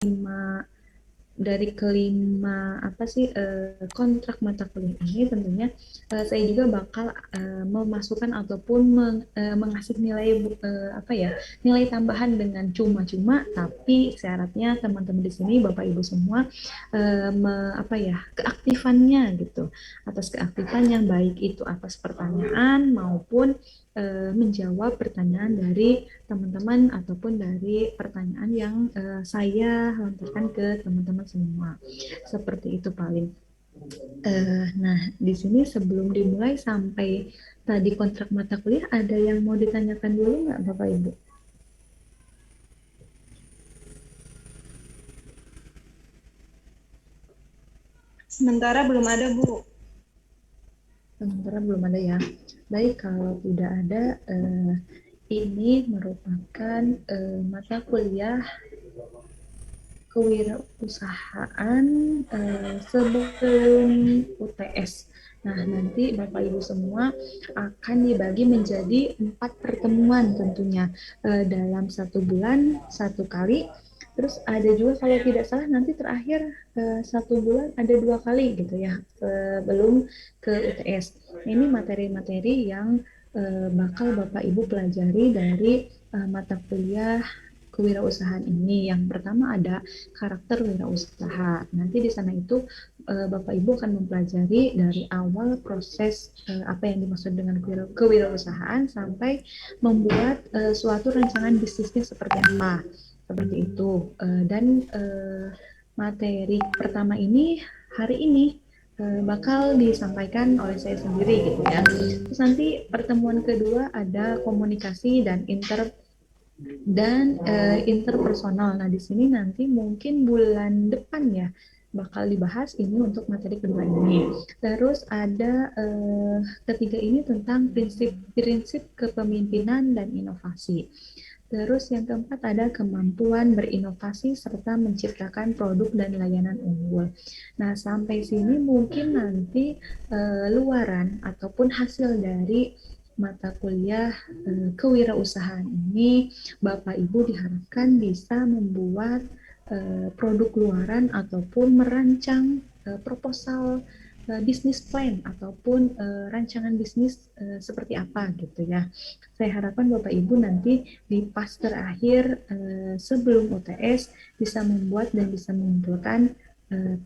kelima apa sih kontrak mata kuliah ini tentunya saya juga bakal memasukkan ataupun mengasih apa ya, nilai tambahan dengan cuma-cuma, tapi syaratnya teman-teman di sini Bapak Ibu semua apa ya, keaktifannya gitu, atas keaktifan yang baik itu atas pertanyaan maupun menjawab pertanyaan dari teman-teman ataupun dari pertanyaan yang saya lontarkan ke teman-teman semua. Seperti itu paling. Nah, di sini sebelum dimulai sampai tadi kontrak mata kuliah, ada yang mau ditanyakan dulu nggak Bapak Ibu? Sementara belum ada, Bu. Sementara belum ada ya. Baik, kalau tidak ada, ini merupakan mata kuliah kewirausahaan sebelum UTS. Nah, nanti Bapak Ibu semua akan dibagi menjadi 4 pertemuan tentunya dalam 1 bulan 1 kali. Terus ada juga kalau tidak salah nanti terakhir 1 bulan ada 2 kali gitu ya sebelum ke UTS. Ini materi-materi yang bakal Bapak Ibu pelajari dari mata kuliah kewirausahaan ini. Yang pertama ada karakter wirausaha. Nanti di sana itu Bapak Ibu akan mempelajari dari awal proses apa yang dimaksud dengan kewirausahaan sampai membuat suatu rancangan bisnisnya seperti apa. Seperti itu. Dan materi pertama ini hari ini bakal disampaikan oleh saya sendiri gitu ya. Terus nanti pertemuan kedua ada komunikasi dan interpersonal. Nah, di sini nanti mungkin bulan depan ya bakal dibahas ini untuk materi kedua ini. Terus ada ketiga ini tentang prinsip-prinsip kepemimpinan dan inovasi. Terus yang keempat ada kemampuan berinovasi serta menciptakan produk dan layanan unggul. Nah, sampai sini mungkin nanti luaran ataupun hasil dari mata kuliah kewirausahaan ini Bapak Ibu diharapkan bisa membuat produk luaran ataupun merancang proposal bisnis plan ataupun rancangan bisnis seperti apa gitu ya. Saya harapkan Bapak Ibu nanti di pas terakhir sebelum UTS bisa membuat dan bisa mengumpulkan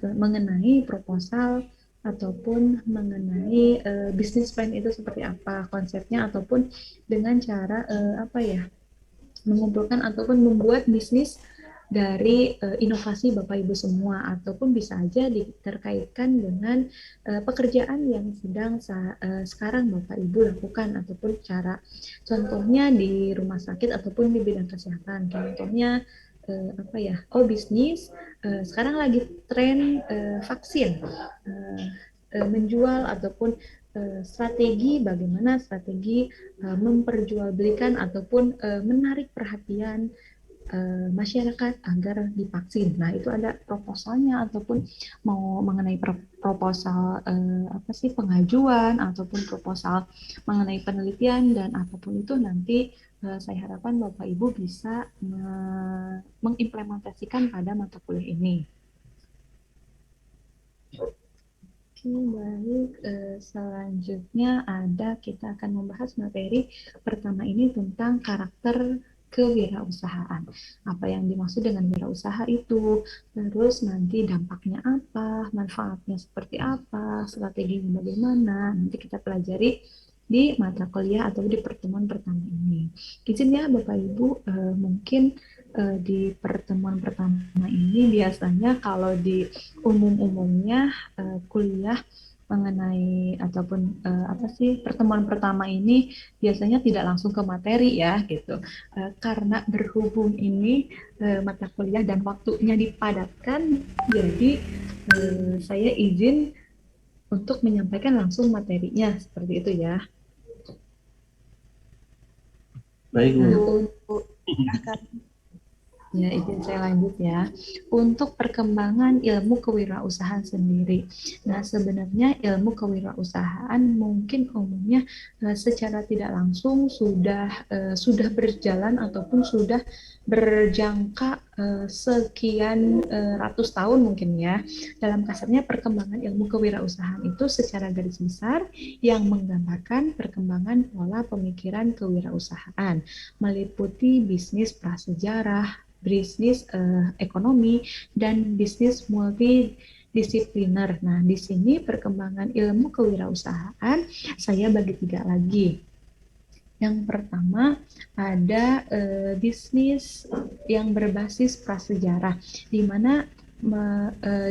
mengenai proposal ataupun mengenai bisnis plan itu seperti apa konsepnya, ataupun dengan cara apa ya, mengumpulkan ataupun membuat bisnis dari inovasi Bapak Ibu semua, ataupun bisa aja diterkaitkan dengan pekerjaan yang sedang sekarang Bapak Ibu lakukan, ataupun cara contohnya di rumah sakit ataupun di bidang kesehatan. Contohnya apa ya? Oh, bisnis sekarang lagi tren vaksin, menjual ataupun strategi bagaimana strategi memperjualbelikan ataupun menarik perhatian masyarakat agar divaksin. Nah, itu ada proposalnya ataupun mau mengenai proposal apa sih pengajuan ataupun proposal mengenai penelitian dan apapun itu nanti saya harapkan Bapak Ibu bisa mengimplementasikan pada mata kuliah ini. Oke, baik. Selanjutnya kita akan membahas materi pertama ini tentang karakter kewirausahaan. Apa yang dimaksud dengan wirausaha itu, terus nanti dampaknya apa, manfaatnya seperti apa, strateginya bagaimana, nanti kita pelajari di mata kuliah atau di pertemuan pertama ini. Izin ya Bapak Ibu, mungkin di pertemuan pertama ini biasanya kalau di umum-umumnya kuliah mengenai ataupun apa sih pertemuan pertama ini biasanya tidak langsung ke materi ya gitu, karena berhubung ini mata kuliah dan waktunya dipadatkan, jadi saya izin untuk menyampaikan langsung materinya seperti itu ya. Baik, Bu. Nah, untuk ya, izin saya lanjut ya. Untuk perkembangan ilmu kewirausahaan sendiri. Nah, sebenarnya ilmu kewirausahaan mungkin umumnya secara tidak langsung sudah berjalan ataupun sudah berjangka sekian ratus tahun mungkin ya. Dalam kasarnya perkembangan ilmu kewirausahaan itu secara garis besar yang menggambarkan perkembangan pola pemikiran kewirausahaan, meliputi bisnis prasejarah, bisnis ekonomi, dan bisnis multidisipliner. Nah, di sini perkembangan ilmu kewirausahaan saya bagi tiga lagi. Yang pertama ada bisnis yang berbasis prasejarah, di mana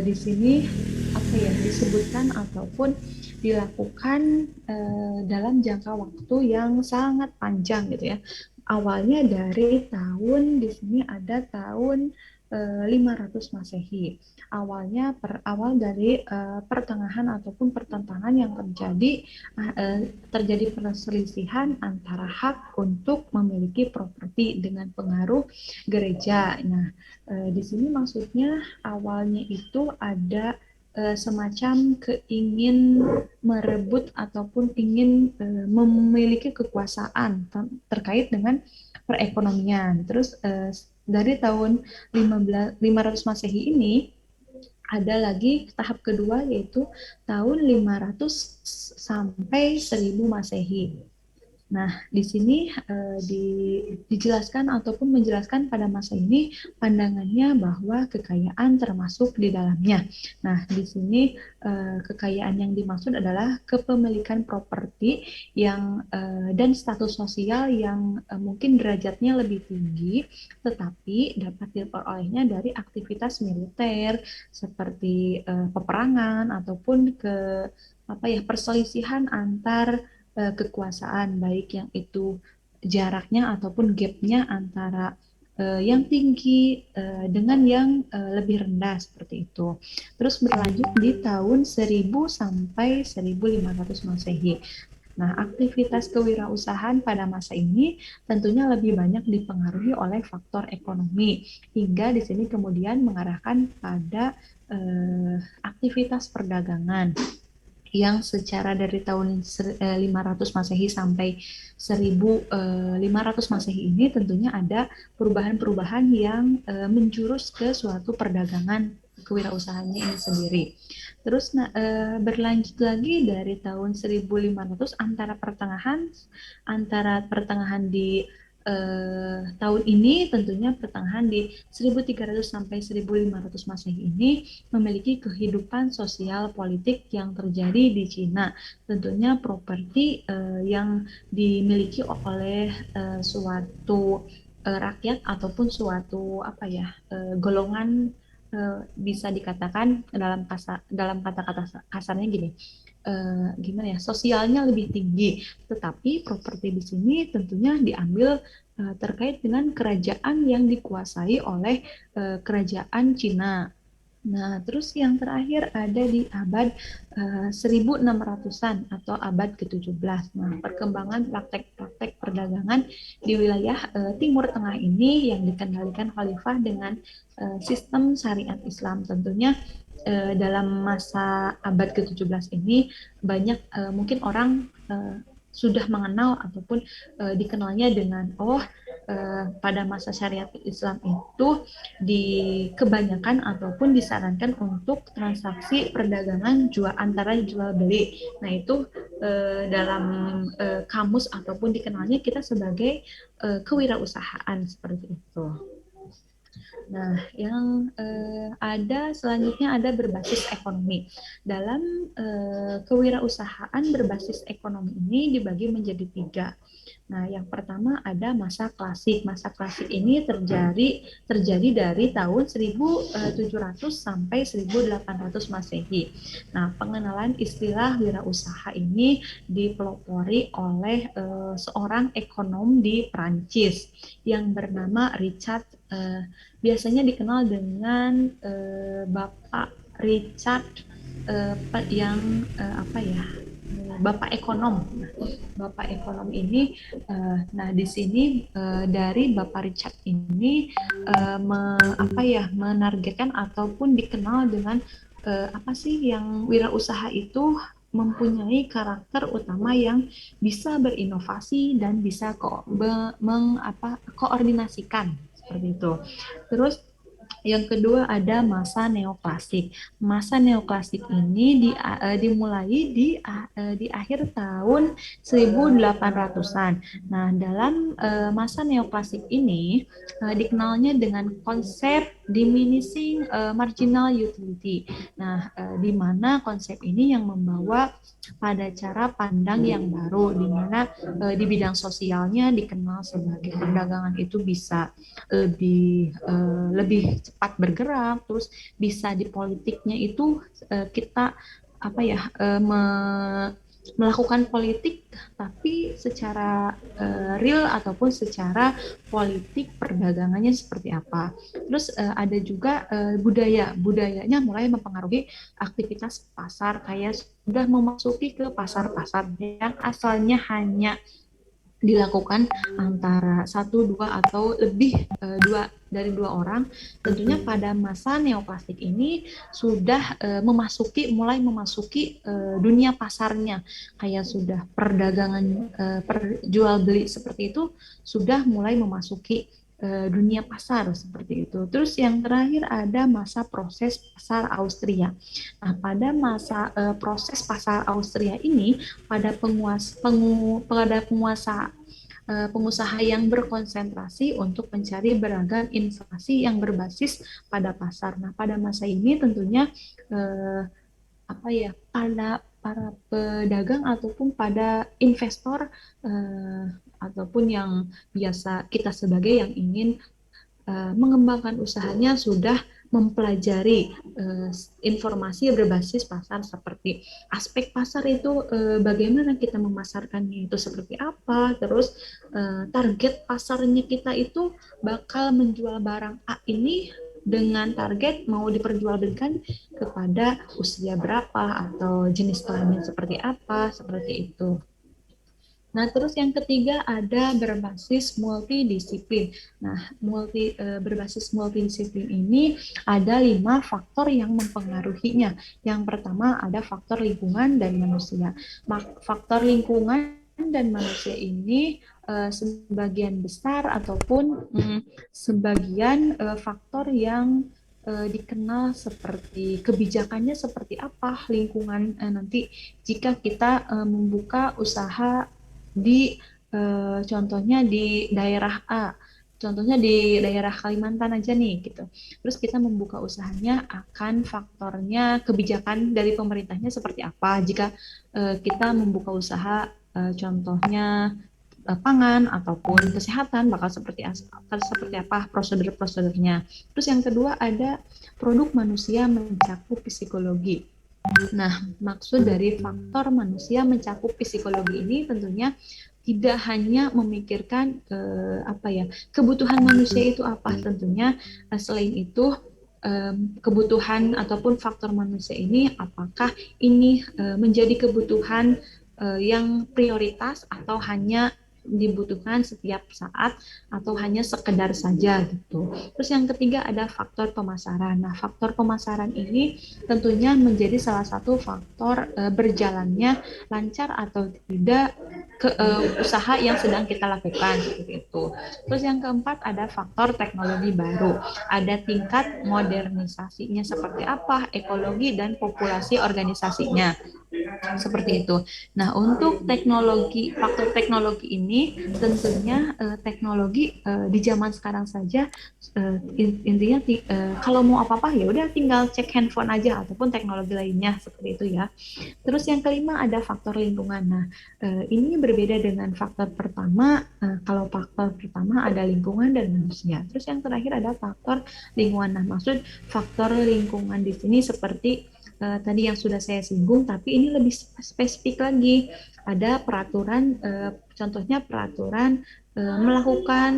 di sini apa ya disebutkan ataupun dilakukan dalam jangka waktu yang sangat panjang gitu ya. Awalnya dari tahun di sini ada tahun 500 Masehi. Awalnya awal dari pertengahan ataupun pertentangan yang terjadi perselisihan antara hak untuk memiliki properti dengan pengaruh gereja. Nah, di sini maksudnya awalnya itu ada semacam keingin merebut ataupun ingin memiliki kekuasaan terkait dengan perekonomian. Terus dari tahun 500 Masehi ini ada lagi tahap kedua yaitu tahun 500 sampai 1000 Masehi. Nah, di sini dijelaskan ataupun menjelaskan pada masa ini pandangannya bahwa kekayaan termasuk di dalamnya. Nah, di sini kekayaan yang dimaksud adalah kepemilikan properti yang dan status sosial yang mungkin derajatnya lebih tinggi, tetapi dapat diperolehnya dari aktivitas militer seperti peperangan ataupun perselisihan antar kekuasaan, baik yang itu jaraknya ataupun gapnya antara yang tinggi dengan yang lebih rendah seperti itu. Terus berlanjut di tahun 1000 sampai 1500 Masehi. Nah, aktivitas kewirausahaan pada masa ini tentunya lebih banyak dipengaruhi oleh faktor ekonomi, hingga di sini kemudian mengarahkan pada aktivitas perdagangan yang secara dari tahun 500 Masehi sampai 1500 Masehi ini tentunya ada perubahan-perubahan yang menjurus ke suatu perdagangan kewirausahaannya ini sendiri. Terus berlanjut lagi dari tahun 1500 antara pertengahan di tahun ini tentunya pertengahan di 1300 sampai 1500 Masehi ini memiliki kehidupan sosial politik yang terjadi di Cina. Tentunya properti yang dimiliki oleh suatu rakyat ataupun suatu golongan bisa dikatakan dalam kata-kata kasarnya gini. Gimana ya, sosialnya lebih tinggi, tetapi properti di sini tentunya diambil terkait dengan kerajaan yang dikuasai oleh kerajaan Cina. Nah, terus yang terakhir ada di abad 1600-an atau abad ke-17. Nah, perkembangan praktek-praktek perdagangan di wilayah Timur Tengah ini yang dikendalikan khalifah dengan sistem syariat Islam. Tentunya dalam masa abad ke-17 ini banyak mungkin orang sudah mengenal ataupun dikenalnya dengan pada masa syariat Islam itu kebanyakan ataupun disarankan untuk transaksi perdagangan antara jual beli. Nah, itu dalam kamus ataupun dikenalnya kita sebagai kewirausahaan seperti itu. Nah, yang ada selanjutnya ada berbasis ekonomi. Dalam kewirausahaan berbasis ekonomi ini dibagi menjadi 3. Nah, yang pertama ada masa klasik. Masa klasik ini terjadi dari tahun 1700 sampai 1800 Masehi. Nah, pengenalan istilah wirausaha ini dipelopori oleh seorang ekonom di Prancis yang bernama Richard, biasanya dikenal dengan Bapak Richard yang Bapak ekonom. Bapak ekonom ini, nah di sini dari Bapak Richard ini menargetkan ataupun dikenal dengan apa sih yang wirausaha itu mempunyai karakter utama yang bisa berinovasi dan bisa koordinasikan seperti itu. Terus Yang kedua ada masa neoklasik. Masa neoklasik ini dimulai di akhir tahun 1800-an. Nah, dalam masa neoklasik ini dikenalnya dengan konsep diminishing marginal utility. Nah, di mana konsep ini yang membawa pada cara pandang yang baru, di mana di bidang sosialnya dikenal sebagai perdagangan itu bisa lebih cepat bergerak, terus bisa di politiknya itu kita apa ya melakukan politik tapi secara real ataupun secara politik perdagangannya seperti apa. Terus ada juga budayanya mulai mempengaruhi aktivitas pasar, kayak sudah memasuki ke pasar-pasar yang asalnya hanya dilakukan antara satu, dua, atau lebih dari dua orang. Tentunya pada masa neoklasik ini sudah mulai memasuki dunia pasarnya, kayak sudah perdagangan jual beli seperti itu sudah mulai memasuki dunia pasar seperti itu. Terus yang terakhir ada masa proses pasar Austria. Nah, pada masa proses pasar Austria ini pada pengusaha yang berkonsentrasi untuk mencari beragam investasi yang berbasis pada pasar. Nah, pada masa ini tentunya eh, pada para pedagang ataupun pada investor ataupun yang biasa kita sebagai yang ingin mengembangkan usahanya sudah mempelajari informasi berbasis pasar, seperti aspek pasar itu bagaimana kita memasarkannya itu seperti apa, terus target pasarnya kita itu bakal menjual barang A ini dengan target mau diperjualbelikan kepada usia berapa atau jenis kelamin seperti apa, seperti itu. Nah, terus yang ketiga ada berbasis multidisiplin. Nah, berbasis multidisiplin ini ada 5 faktor yang mempengaruhinya. Yang pertama ada faktor lingkungan dan manusia. Faktor lingkungan dan manusia ini sebagian besar ataupun sebagian faktor yang dikenal seperti kebijakannya seperti apa lingkungan nanti jika kita membuka usaha di contohnya di daerah A, contohnya di daerah Kalimantan aja nih gitu. Terus kita membuka usahanya akan faktornya kebijakan dari pemerintahnya seperti apa. Jika kita membuka usaha contohnya pangan ataupun kesehatan bakal seperti apa prosedur-prosedurnya. Terus yang kedua ada produk manusia mencakup psikologi. Nah, maksud dari faktor manusia mencakup psikologi ini tentunya tidak hanya memikirkan kebutuhan manusia itu apa, tentunya selain itu kebutuhan ataupun faktor manusia ini apakah ini menjadi kebutuhan yang prioritas atau hanya dibutuhkan setiap saat atau hanya sekedar saja gitu. Terus yang ketiga ada faktor pemasaran. Nah, faktor pemasaran ini tentunya menjadi salah satu faktor berjalannya lancar atau tidak usaha yang sedang kita lakukan seperti itu. Terus yang keempat ada faktor teknologi baru. Ada tingkat modernisasinya seperti apa, ekologi dan populasi organisasinya seperti itu. Nah, untuk faktor teknologi ini tentunya teknologi di zaman sekarang saja intinya kalau mau apa-apa ya udah tinggal cek handphone aja ataupun teknologi lainnya seperti itu ya. Terus yang kelima ada faktor lingkungan. Nah, ini berbeda dengan faktor pertama. Kalau faktor pertama ada lingkungan dan manusia. Terus yang terakhir ada faktor lingkungan. Nah, maksud faktor lingkungan di sini seperti tadi yang sudah saya singgung, tapi ini lebih spesifik lagi. Ada peraturan, contohnya peraturan melakukan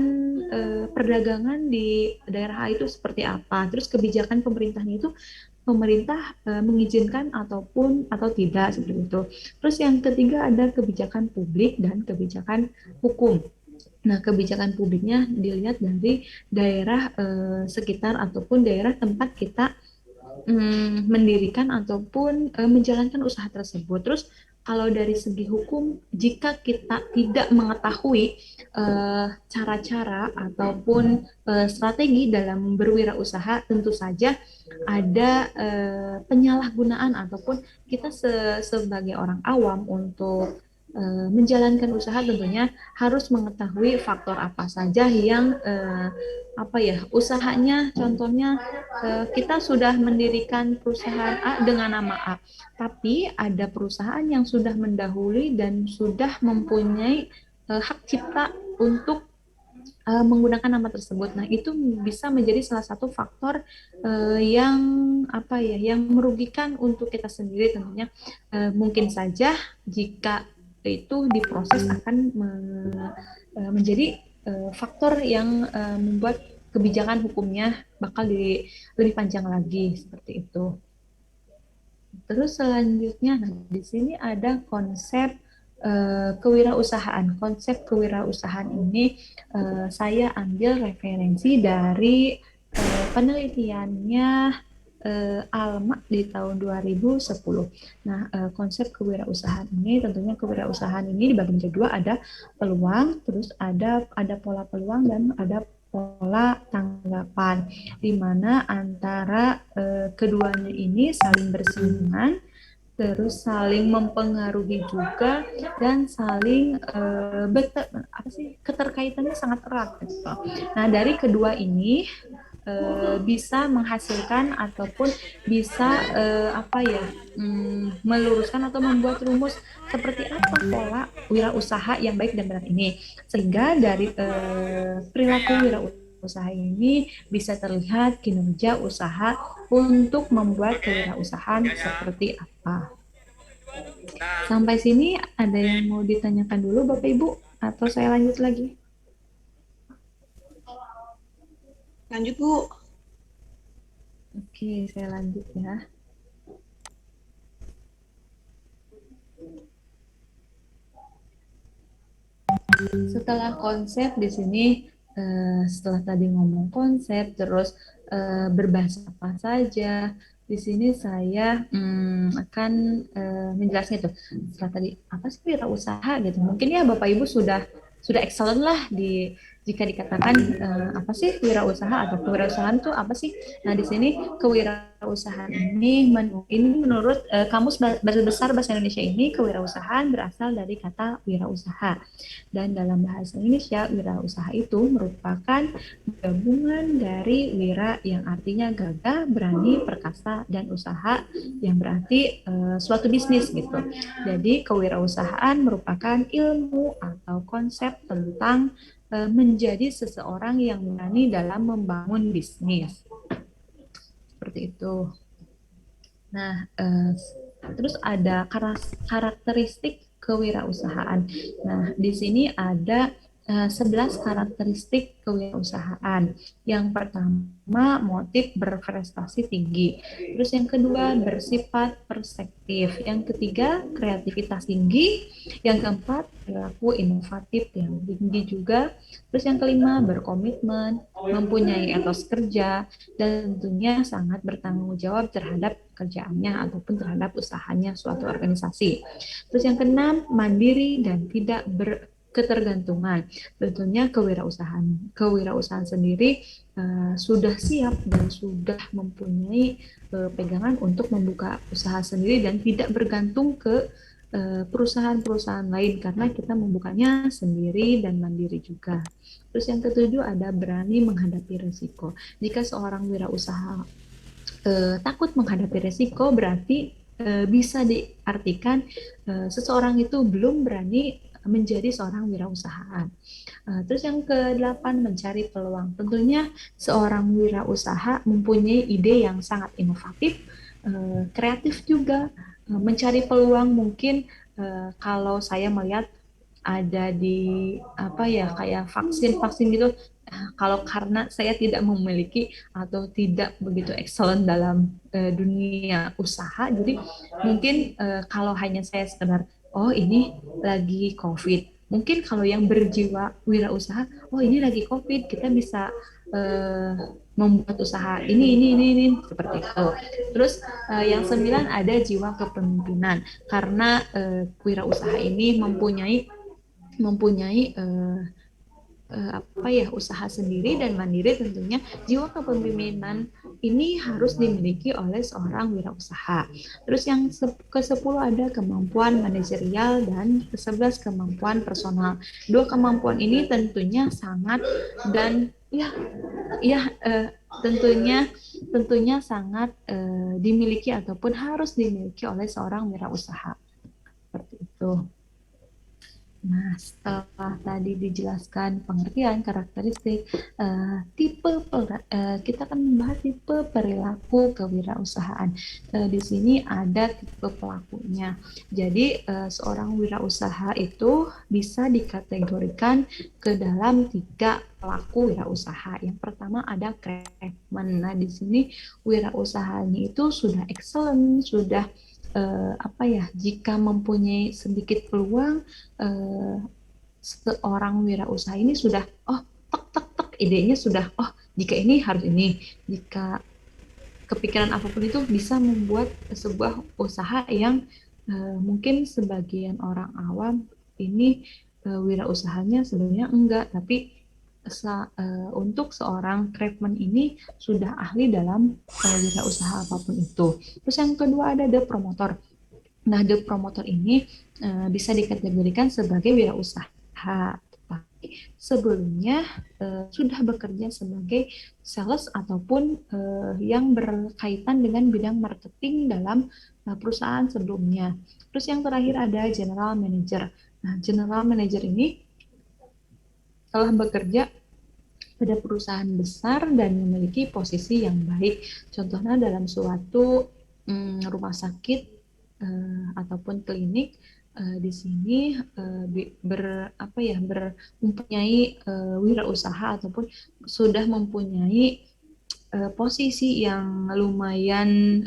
perdagangan di daerah A itu seperti apa. Terus kebijakan pemerintahnya itu pemerintah mengizinkan atau tidak seperti itu. Terus yang ketiga ada kebijakan publik dan kebijakan hukum. Nah, kebijakan publiknya dilihat dari daerah sekitar ataupun daerah tempat kita mendirikan ataupun menjalankan usaha tersebut. Terus kalau dari segi hukum, jika kita tidak mengetahui cara-cara ataupun strategi dalam berwirausaha, tentu saja ada penyalahgunaan ataupun kita sebagai orang awam untuk menjalankan usaha tentunya harus mengetahui faktor apa saja yang apa ya usahanya. Contohnya kita sudah mendirikan perusahaan A dengan nama A, tapi ada perusahaan yang sudah mendahului dan sudah mempunyai hak cipta untuk menggunakan nama tersebut. Nah, itu bisa menjadi salah satu faktor yang apa ya, yang merugikan untuk kita sendiri tentunya. Mungkin saja jika itu diproses akan menjadi faktor yang membuat kebijakan hukumnya bakal lebih panjang lagi seperti itu. Terus selanjutnya, nah, di sini ada konsep kewirausahaan. Konsep kewirausahaan ini saya ambil referensi dari penelitiannya Alma di tahun 2010. Nah, konsep kewirausahaan ini tentunya kewirausahaan ini dibagi menjadi dua, ada peluang, terus ada pola peluang dan ada pola tanggapan, di mana antara keduanya ini saling bersinggungan, terus saling mempengaruhi juga dan saling apa sih, keterkaitannya sangat erat gitu. Nah, dari kedua ini bisa menghasilkan ataupun bisa apa ya, meluruskan atau membuat rumus seperti apa pola wirausaha yang baik dan benar ini, sehingga dari perilaku wirausaha ini bisa terlihat kinerja usaha untuk membuat kewirausahaan seperti apa. Sampai sini ada yang mau ditanyakan dulu Bapak Ibu atau saya lanjut lagi? Lanjut, Bu. Oke, saya lanjut ya. Setelah konsep di sini, setelah tadi ngomong konsep, terus berbahasa apa saja, di sini saya akan menjelaskan itu. Setelah tadi apa sih wirausaha gitu, mungkin ya Bapak Ibu sudah excellent lah di jika dikatakan apa sih wirausaha atau kewirausahaan itu apa sih. Nah, di sini kewirausahaan ini menurut Kamus Besar Bahasa Indonesia ini, kewirausahaan berasal dari kata wirausaha. Dan dalam bahasa Indonesia, wirausaha itu merupakan gabungan dari wira yang artinya gagah, berani, perkasa, dan usaha yang berarti suatu bisnis gitu. Jadi kewirausahaan merupakan ilmu atau konsep tentang menjadi seseorang yang berani dalam membangun bisnis. Seperti itu. Nah, terus ada karakteristik kewirausahaan. Nah, di sini ada 11 karakteristik kewirausahaan. Yang pertama, motif berprestasi tinggi. Terus yang kedua, bersifat perspektif. Yang ketiga, kreativitas tinggi. Yang keempat, perilaku inovatif yang tinggi juga. Terus yang kelima, berkomitmen, mempunyai etos kerja, dan tentunya sangat bertanggung jawab terhadap kerjaannya ataupun terhadap usahanya suatu organisasi. Terus yang keenam, mandiri dan tidak berketergantungan. Tentunya kewirausahaan sendiri sudah siap dan sudah mempunyai pegangan untuk membuka usaha sendiri dan tidak bergantung ke perusahaan-perusahaan lain, karena kita membukanya sendiri dan mandiri juga. Terus yang ketujuh ada berani menghadapi risiko. Jika seorang wirausaha takut menghadapi risiko, berarti bisa diartikan seseorang itu belum berani menjadi seorang wirausahaan. Terus yang ke-8, mencari peluang. Tentunya seorang wirausaha mempunyai ide yang sangat inovatif, kreatif juga, mencari peluang. Mungkin kalau saya melihat ada di apa ya, kayak vaksin gitu, kalau karena saya tidak memiliki atau tidak begitu excellent dalam dunia usaha, jadi mungkin kalau hanya saya sekedar oh ini lagi COVID, mungkin kalau yang berjiwa wirausaha, oh ini lagi COVID, kita bisa membuat usaha ini seperti itu. Terus yang 9 ada jiwa kepemimpinan, karena wirausaha ini mempunyai apa ya, usaha sendiri dan mandiri. Tentunya jiwa kepemimpinan ini harus dimiliki oleh seorang wirausaha. Terus yang ke-10 ada kemampuan manajerial dan ke-11 kemampuan personal. Dua kemampuan ini tentunya sangat dan tentunya sangat dimiliki ataupun harus dimiliki oleh seorang wirausaha. Seperti itu. Nah, setelah tadi dijelaskan pengertian, karakteristik, kita akan membahas tipe perilaku kewirausahaan. Di sini ada tipe pelakunya. Jadi, seorang wirausaha itu bisa dikategorikan ke dalam 3 pelaku wirausaha. Yang pertama ada craftsman. Nah, di sini wirausahanya itu sudah excellent, sudah jika mempunyai sedikit peluang, seorang wirausaha ini sudah tek idenya sudah, jika ini harus ini, jika kepikiran apapun itu bisa membuat sebuah usaha yang mungkin sebagian orang awam ini wirausahanya sebenarnya enggak, tapi untuk seorang craftsman ini sudah ahli dalam wirausaha apapun itu. Terus yang kedua ada the promotor. Nah, the promotor ini bisa dikategorikan sebagai wirausaha, tapi sebelumnya sudah bekerja sebagai sales ataupun yang berkaitan dengan bidang marketing dalam perusahaan sebelumnya. Terus yang terakhir ada general manager. Nah, general manager ini telah bekerja pada perusahaan besar dan memiliki posisi yang baik. Contohnya dalam suatu rumah sakit ataupun klinik, di sini mempunyai wirausaha ataupun sudah mempunyai posisi yang lumayan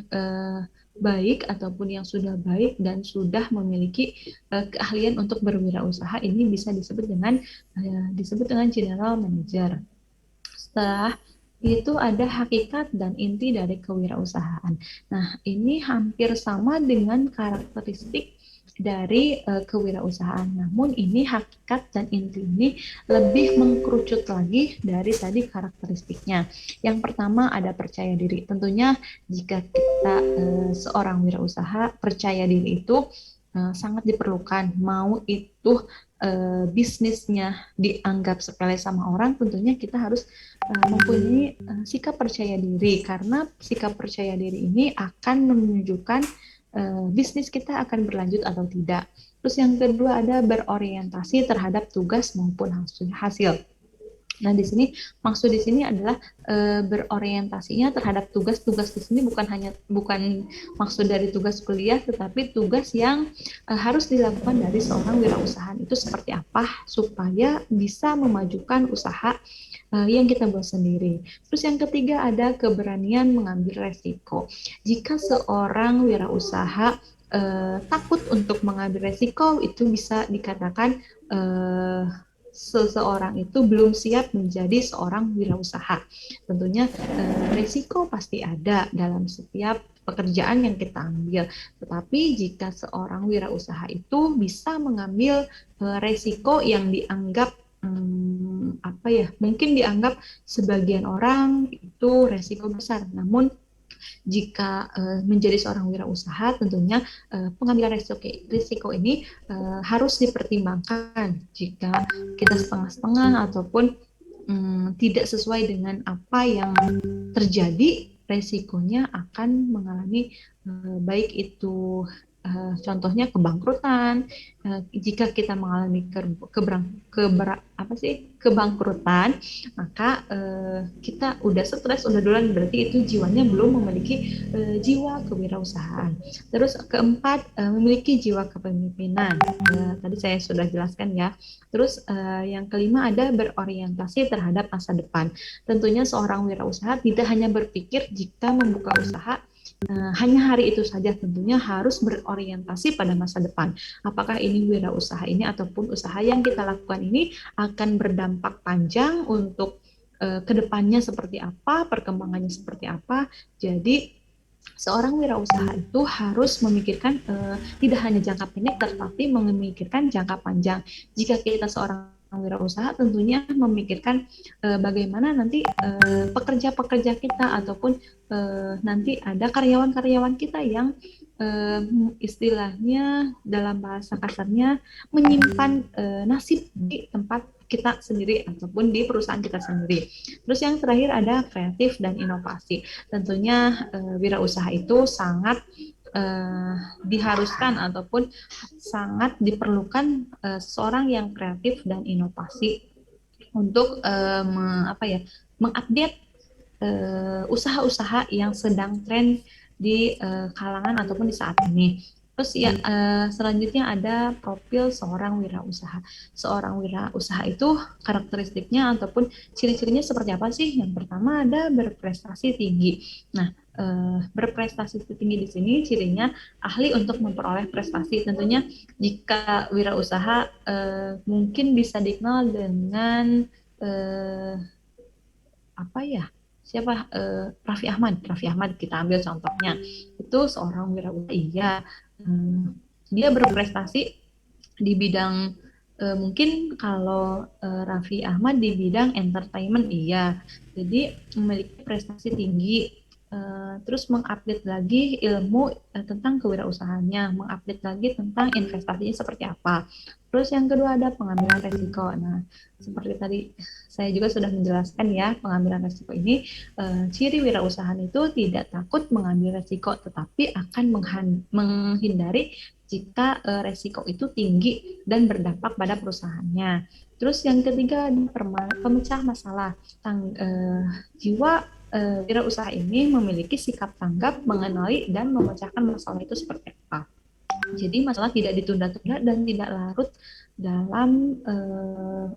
baik ataupun yang sudah baik dan sudah memiliki keahlian untuk berwirausaha. Ini bisa disebut dengan general manager. Setelah itu ada hakikat dan inti dari kewirausahaan. Nah, ini hampir sama dengan karakteristik dari kewirausahaan. Namun ini hakikat dan inti ini lebih mengkerucut lagi dari tadi karakteristiknya. Yang pertama ada percaya diri. Tentunya jika kita seorang wirausaha, percaya diri itu sangat diperlukan. Mau itu bisnisnya dianggap sepele sama orang, tentunya kita harus mempunyai sikap percaya diri, karena sikap percaya diri ini akan menunjukkan bisnis kita akan berlanjut atau tidak. Terus yang kedua ada berorientasi terhadap tugas maupun hasil. Nah, di sini maksud di sini adalah berorientasinya terhadap tugas-tugas di sini bukan maksud dari tugas kuliah, tetapi tugas yang harus dilakukan dari seorang wirausaha itu seperti apa supaya bisa memajukan usaha yang kita buat sendiri. Terus yang ketiga ada keberanian mengambil resiko. Jika seorang wirausaha takut untuk mengambil resiko, itu bisa dikatakan seseorang itu belum siap menjadi seorang wirausaha. Tentunya resiko pasti ada dalam setiap pekerjaan yang kita ambil. Tetapi jika seorang wirausaha itu bisa mengambil resiko yang dianggap mungkin dianggap sebagian orang itu resiko besar. Namun jika menjadi seorang wirausaha, tentunya pengambilan risiko ini harus dipertimbangkan. Jika kita setengah-setengah ataupun tidak sesuai dengan apa yang terjadi, resikonya akan mengalami baik itu contohnya kebangkrutan. Jika kita mengalami kebangkrutan, maka kita udah stres, udah duluan, berarti itu jiwanya belum memiliki jiwa kewirausahaan. Terus keempat, memiliki jiwa kepemimpinan. Tadi saya sudah jelaskan ya. Terus yang kelima ada berorientasi terhadap masa depan. Tentunya seorang wirausaha tidak hanya berpikir jika membuka usaha hanya hari itu saja, tentunya harus berorientasi pada masa depan. Apakah ini wirausaha ini ataupun usaha yang kita lakukan ini akan berdampak panjang untuk kedepannya seperti apa, perkembangannya seperti apa. Jadi seorang wirausaha itu harus memikirkan tidak hanya jangka pendek, tetapi memikirkan jangka panjang. Jika kita seorang wirausaha, tentunya memikirkan bagaimana nanti pekerja-pekerja kita ataupun nanti ada karyawan-karyawan kita yang istilahnya dalam bahasa kasarnya menyimpan nasib di tempat kita sendiri ataupun di perusahaan kita sendiri. Terus yang terakhir ada kreatif dan inovasi. Tentunya wirausaha itu sangat diharuskan ataupun sangat diperlukan seorang yang kreatif dan inovasi untuk mengupdate usaha-usaha yang sedang tren di kalangan ataupun di saat ini. Terus ya selanjutnya ada profil seorang wirausaha. Seorang wirausaha itu karakteristiknya ataupun ciri-cirinya seperti apa sih? Yang pertama ada berprestasi tinggi. Nah, berprestasi tinggi di sini cirinya ahli untuk memperoleh prestasi. Tentunya jika wirausaha mungkin bisa dikenal dengan siapa Raffi Ahmad kita ambil contohnya, itu seorang wirausaha dia berprestasi di bidang mungkin kalau Raffi Ahmad di bidang entertainment jadi memiliki prestasi tinggi. Terus mengupdate lagi ilmu tentang kewirausahaannya, mengupdate lagi tentang investasinya seperti apa. Terus yang kedua ada pengambilan resiko. Nah, seperti tadi saya juga sudah menjelaskan ya, pengambilan resiko ini ciri wirausahaan itu tidak takut mengambil resiko, tetapi akan menghindari jika resiko itu tinggi dan berdampak pada perusahaannya. Terus yang ketiga pemecah masalah. Jiwa wirausaha ini memiliki sikap tanggap, mengenali dan memecahkan masalah itu seperti apa. Jadi masalah tidak ditunda-tunda dan tidak larut dalam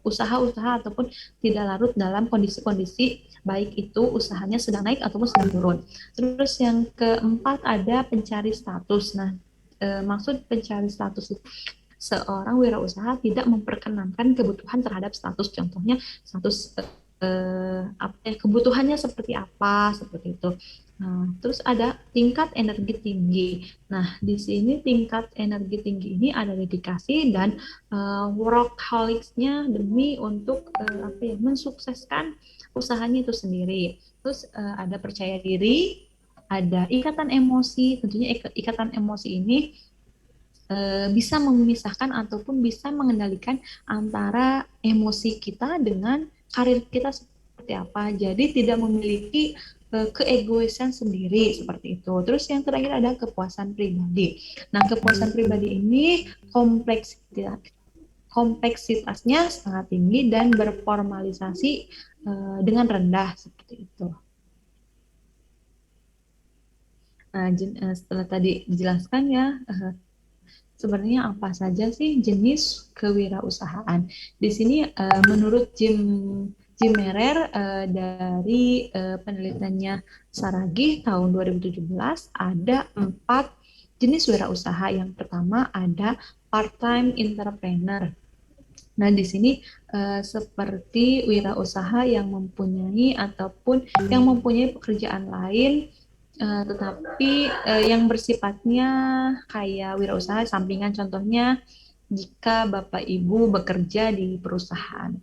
usaha-usaha ataupun tidak larut dalam kondisi-kondisi baik itu usahanya sedang naik ataupun sedang turun. Terus yang keempat ada pencari status. Nah, maksud pencari status itu seorang wirausaha tidak memperkenankan kebutuhan terhadap status, contohnya status kebutuhannya seperti apa, seperti itu. Nah, terus ada tingkat energi tinggi. Nah, di sini tingkat energi tinggi ini ada dedikasi dan workaholics-nya demi untuk mensukseskan usahanya itu sendiri. Terus ada percaya diri, ada ikatan emosi. Tentunya ikatan emosi ini bisa memisahkan ataupun bisa mengendalikan antara emosi kita dengan karir kita seperti apa. Jadi tidak memiliki keegoisan sendiri seperti itu. Terus yang terakhir ada kepuasan pribadi. Nah, kepuasan pribadi ini kompleksitasnya sangat tinggi dan berformalisasi dengan rendah seperti itu. Nah, setelah tadi dijelaskan ya, sebenarnya apa saja sih jenis kewirausahaan? Di sini menurut Jim Merer dari penelitiannya Saragih tahun 2017 ada 4 jenis wirausaha. Yang pertama ada part-time entrepreneur. Nah, di sini seperti wirausaha yang mempunyai ataupun yang mempunyai pekerjaan lain tetapi yang bersifatnya kayak wirausaha sampingan, contohnya jika Bapak Ibu bekerja di perusahaan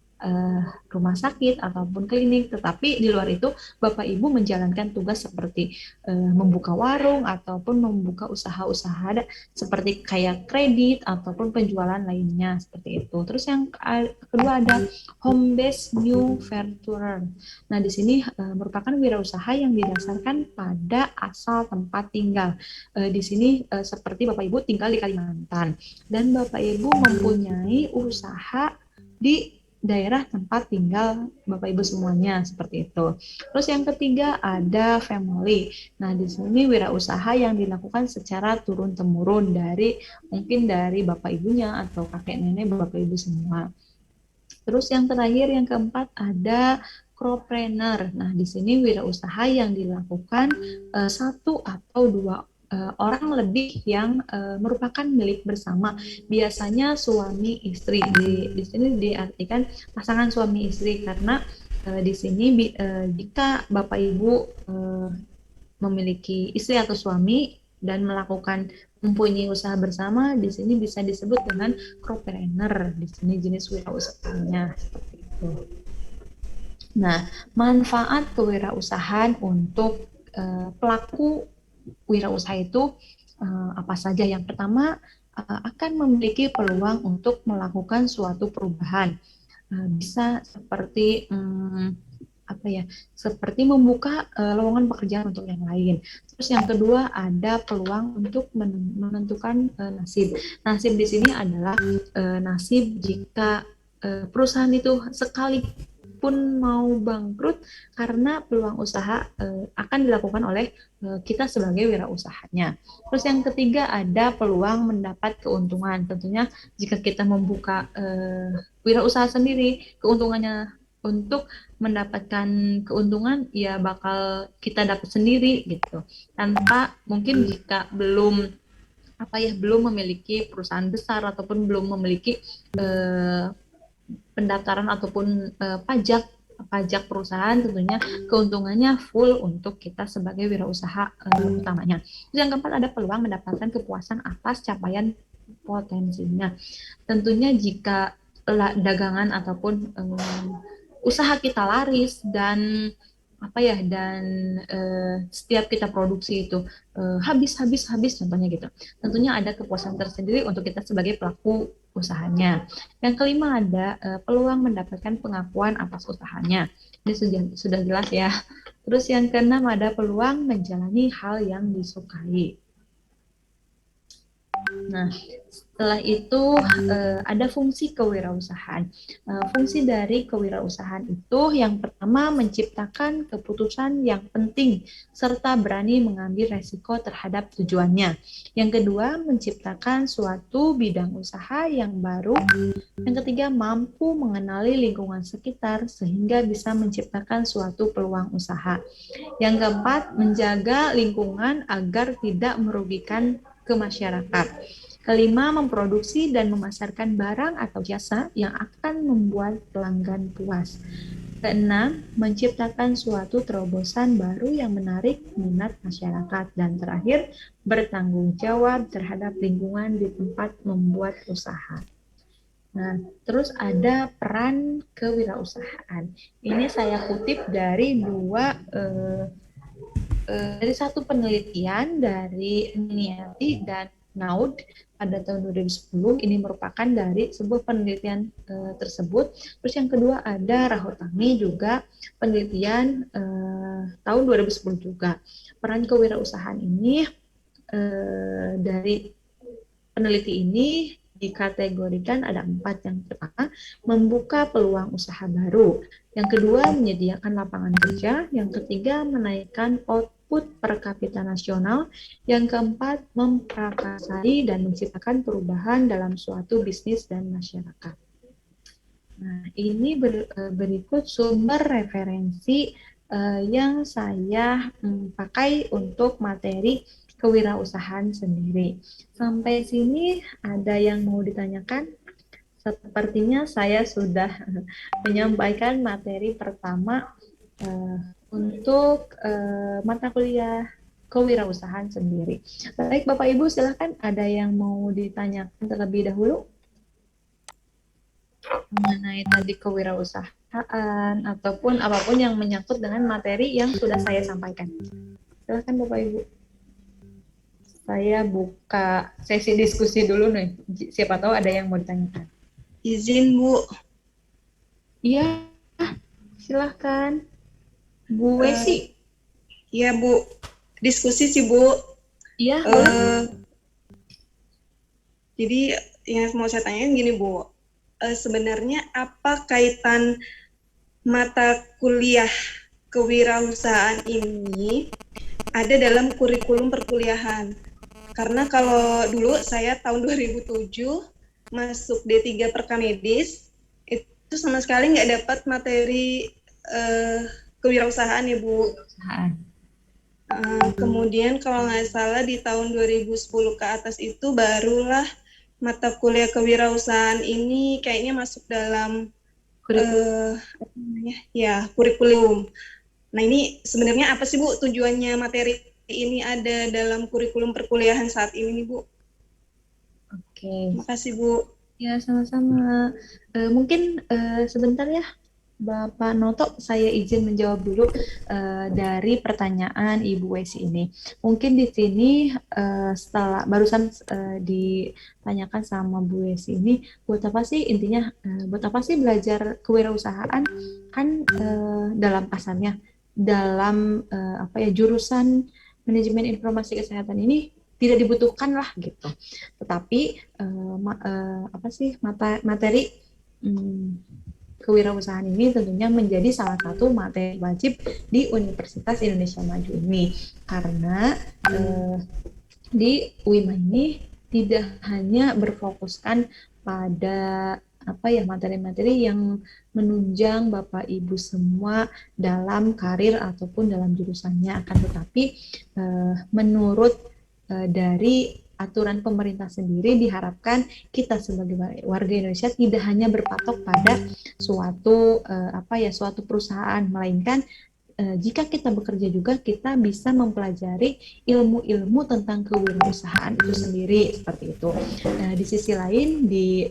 rumah sakit ataupun klinik, tetapi di luar itu Bapak Ibu menjalankan tugas seperti membuka warung ataupun membuka usaha-usaha seperti kayak kredit ataupun penjualan lainnya seperti itu. Terus yang kedua ada home based new venturer. Nah, di sini merupakan wirausaha yang didasarkan pada asal tempat tinggal. Di sini seperti Bapak Ibu tinggal di Kalimantan dan Bapak Ibu mempunyai usaha di daerah tempat tinggal Bapak Ibu semuanya seperti itu. Terus yang ketiga ada family. Nah, di sini wirausaha yang dilakukan secara turun temurun mungkin dari Bapak Ibunya atau kakek nenek Bapak Ibu semua. Terus yang terakhir yang keempat ada crowdpreneur. Nah, di sini wirausaha yang dilakukan satu atau dua orang lebih yang merupakan milik bersama, biasanya suami istri. Di sini diartikan pasangan suami istri karena Di sini jika Bapak Ibu memiliki istri atau suami dan mempunyai usaha bersama, di sini bisa disebut dengan cropreneur. Di sini jenis wirausahanya seperti itu. Nah, manfaat kewirausahaan untuk pelaku wirausaha itu apa saja? Yang pertama, akan memiliki peluang untuk melakukan suatu perubahan. Bisa seperti apa ya, seperti membuka lowongan pekerjaan untuk yang lain. Terus yang kedua ada peluang untuk menentukan nasib. Nasib di sini adalah nasib jika perusahaan itu sekalipun mau bangkrut karena peluang usaha akan dilakukan oleh kita sebagai wirausahanya. Terus yang ketiga ada peluang mendapat keuntungan. Tentunya jika kita membuka wirausaha sendiri, keuntungannya untuk mendapatkan keuntungan ya bakal kita dapat sendiri gitu, tanpa mungkin jika belum memiliki perusahaan besar ataupun belum memiliki pendaftaran ataupun pajak perusahaan, tentunya keuntungannya full untuk kita sebagai wirausaha utamanya. Terus yang keempat ada peluang mendapatkan kepuasan atas capaian potensinya. Tentunya jika dagangan ataupun usaha kita laris dan setiap kita produksi itu habis contohnya gitu, tentunya ada kepuasan tersendiri untuk kita sebagai pelaku usahanya. Yang kelima ada peluang mendapatkan pengakuan atas usahanya, ini sudah jelas ya. Terus yang keenam ada peluang menjalani hal yang disukai. Nah, setelah itu ada fungsi kewirausahaan. Fungsi dari kewirausahaan itu yang pertama menciptakan keputusan yang penting serta berani mengambil resiko terhadap tujuannya. Yang kedua menciptakan suatu bidang usaha yang baru. Yang ketiga mampu mengenali lingkungan sekitar sehingga bisa menciptakan suatu peluang usaha. Yang keempat menjaga lingkungan agar tidak merugikan ke masyarakat. Kelima, memproduksi dan memasarkan barang atau jasa yang akan membuat pelanggan puas. Keenam, menciptakan suatu terobosan baru yang menarik minat masyarakat. Dan terakhir, bertanggung jawab terhadap lingkungan di tempat membuat usaha. Nah, terus ada peran kewirausahaan. Ini saya kutip dari dari satu penelitian dari Niati dan Naud pada tahun 2010. Ini merupakan dari sebuah penelitian tersebut. Terus yang kedua ada Rahotami juga penelitian tahun 2010 juga. Peran kewirausahaan ini dari peneliti ini dikategorikan ada 4. Yang pertama, membuka peluang usaha baru. Yang kedua, menyediakan lapangan kerja. Yang ketiga, menaikkan output per kapita nasional. Yang keempat, memprakarsai dan menciptakan perubahan dalam suatu bisnis dan masyarakat. Nah, ini berikut sumber referensi yang saya pakai untuk materi kewirausahaan sendiri. Sampai sini ada yang mau ditanyakan? Sepertinya saya sudah menyampaikan materi pertama untuk mata kuliah kewirausahaan sendiri. Baik Bapak Ibu, silahkan ada yang mau ditanyakan terlebih dahulu mengenai tadi kewirausahaan ataupun apapun yang menyangkut dengan materi yang sudah saya sampaikan. Silahkan Bapak Ibu. Saya buka sesi diskusi dulu nih. Siapa tahu ada yang mau ditanyakan. Izin, Bu. Iya, silahkan. Bu Wesi. Iya, Bu. Diskusi sih, Bu. Iya. Jadi yang mau saya tanyain gini, Bu. Sebenarnya apa kaitan mata kuliah kewirausahaan ini ada dalam kurikulum perkuliahan? Karena kalau dulu saya tahun 2007 masuk D3 Perkamedis, itu sama sekali nggak dapat materi kewirausahaan ya Bu. Kemudian kalau nggak salah di tahun 2010 ke atas itu barulah mata kuliah kewirausahaan ini kayaknya masuk dalam Kurikulum. apa namanya? Ya, kurikulum. Nah, ini sebenarnya apa sih Bu tujuannya materi ini ada dalam kurikulum perkuliahan saat ini nih Bu? Oke. Makasih Bu. Ya, sama-sama. Mungkin sebentar ya, Bapak Noto, saya izin menjawab dulu dari pertanyaan Ibu Wesi ini. Mungkin di sini setelah barusan ditanyakan sama Bu Wesi ini, buat apa sih intinya? Buat apa sih belajar kewirausahaan? Kan dalam pasannya, dalam apa ya jurusan manajemen informasi kesehatan ini tidak dibutuhkan lah gitu. Tetapi apa sih materi hmm, kewirausahaan ini tentunya menjadi salah satu materi wajib di Universitas Indonesia Maju ini karena eh, di UIMA ini tidak hanya berfokuskan pada apa ya materi-materi yang menunjang Bapak Ibu semua dalam karir ataupun dalam jurusannya akan tetapi menurut dari aturan pemerintah sendiri diharapkan kita sebagai warga Indonesia tidak hanya berpatok pada suatu apa ya suatu perusahaan melainkan jika kita bekerja juga kita bisa mempelajari ilmu-ilmu tentang kewirausahaan itu sendiri seperti itu. Di sisi lain di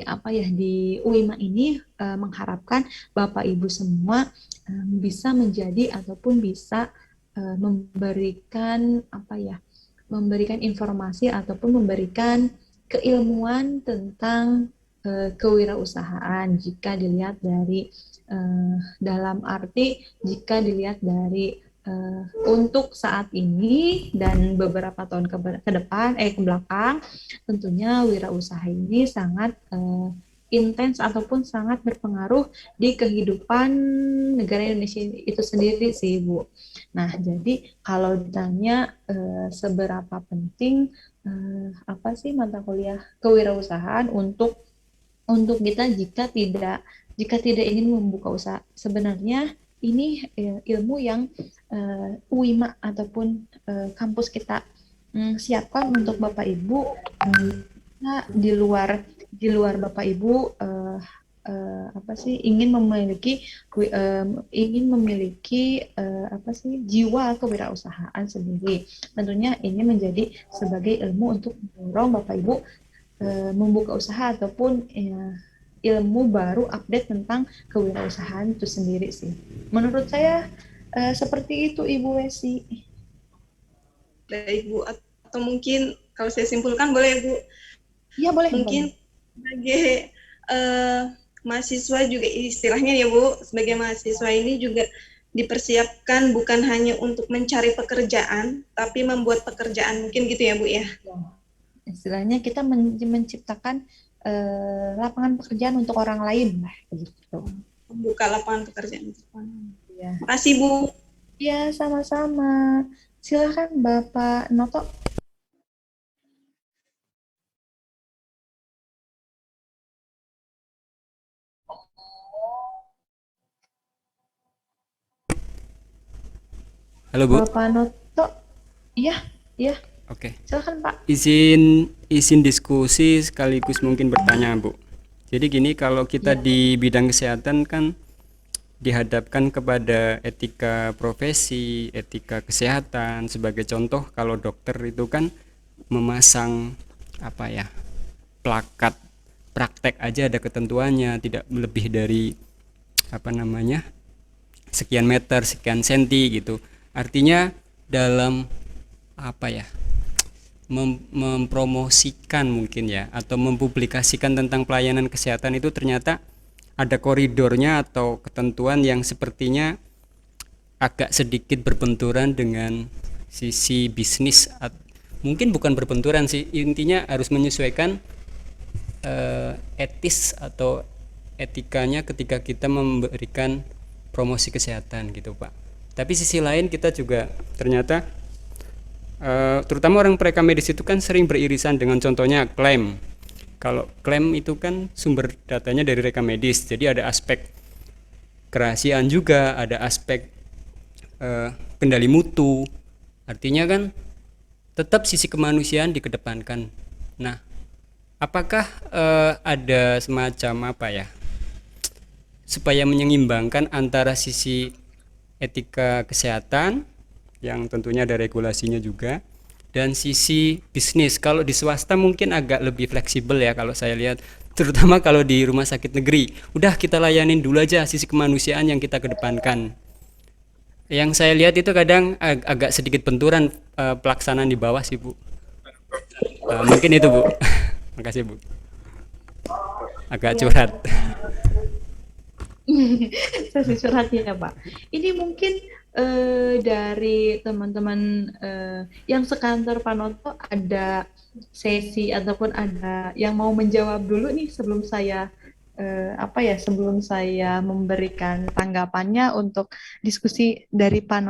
apa ya di UIMA ini mengharapkan Bapak Ibu semua bisa menjadi ataupun bisa memberikan apa ya memberikan informasi ataupun memberikan keilmuan tentang kewirausahaan jika dilihat dari dalam arti jika dilihat dari untuk saat ini dan beberapa tahun ke depan ke belakang tentunya wirausaha ini sangat intens ataupun sangat berpengaruh di kehidupan negara Indonesia itu sendiri sih Bu. Nah, jadi kalau ditanya seberapa penting apa sih mata kuliah kewirausahaan untuk kita jika tidak ingin membuka usaha, sebenarnya ini ilmu yang UIMA ataupun kampus kita siapkan untuk Bapak Ibu di luar Bapak Ibu apa sih ingin memiliki apa sih jiwa kewirausahaan sendiri. Tentunya ini menjadi sebagai ilmu untuk mendorong Bapak Ibu membuka usaha ataupun ilmu baru update tentang kewirausahaan itu sendiri sih. Menurut saya seperti itu Ibu Wesi. Baik Bu, atau mungkin kalau saya simpulkan boleh Bu, Iya boleh. mungkin sebagai mahasiswa juga istilahnya ya Bu, sebagai mahasiswa ini juga dipersiapkan bukan hanya untuk mencari pekerjaan, tapi membuat pekerjaan, mungkin gitu ya Bu ya. Istilahnya kita menciptakan lapangan pekerjaan untuk orang lain lah begitu. Membuka lapangan pekerjaan untuk orang lain. Ya. Makasih Bu. Ya sama-sama. Silakan Bapak Noto. Halo Bu. Bapak Noto. Iya, iya. Oke. Silakan Pak. Izin diskusi sekaligus mungkin bertanya Bu. Jadi gini, kalau kita Ya. di bidang kesehatan kan dihadapkan kepada etika profesi, etika kesehatan. Sebagai contoh, kalau dokter itu kan memasang apa ya, plakat praktek aja ada ketentuannya, tidak lebih dari apa namanya sekian meter, sekian senti gitu. Artinya dalam apa ya mempromosikan mungkin ya atau mempublikasikan tentang pelayanan kesehatan itu ternyata ada koridornya atau ketentuan yang sepertinya agak sedikit berbenturan dengan sisi bisnis. Mungkin bukan berbenturan sih, intinya harus menyesuaikan etis atau etikanya ketika kita memberikan promosi kesehatan gitu Pak. Tapi sisi lain kita juga ternyata terutama orang mereka medis itu kan sering beririsan dengan contohnya klaim. Kalau klaim itu kan sumber datanya dari rekam medis, jadi ada aspek kerahasiaan juga, ada aspek kendali mutu. Artinya kan tetap sisi kemanusiaan dikedepankan. Nah, apakah ada semacam apa ya supaya menyeimbangkan antara sisi etika kesehatan yang tentunya ada regulasinya juga dan sisi bisnis. Kalau di swasta mungkin agak lebih fleksibel ya kalau saya lihat, terutama kalau di rumah sakit negeri. Udah kita layanin dulu aja sisi kemanusiaan yang kita kedepankan. Yang saya lihat itu kadang agak sedikit benturan pelaksanaan di bawah sih Bu. Mungkin itu Bu. Makasih Bu. Agak Ya, curhat. sesi curhat ya Pak. Ini mungkin dari teman-teman yang sekantor Pak Noto ada sesi ataupun ada yang mau menjawab dulu nih sebelum saya sebelum saya memberikan tanggapannya untuk diskusi dari Pak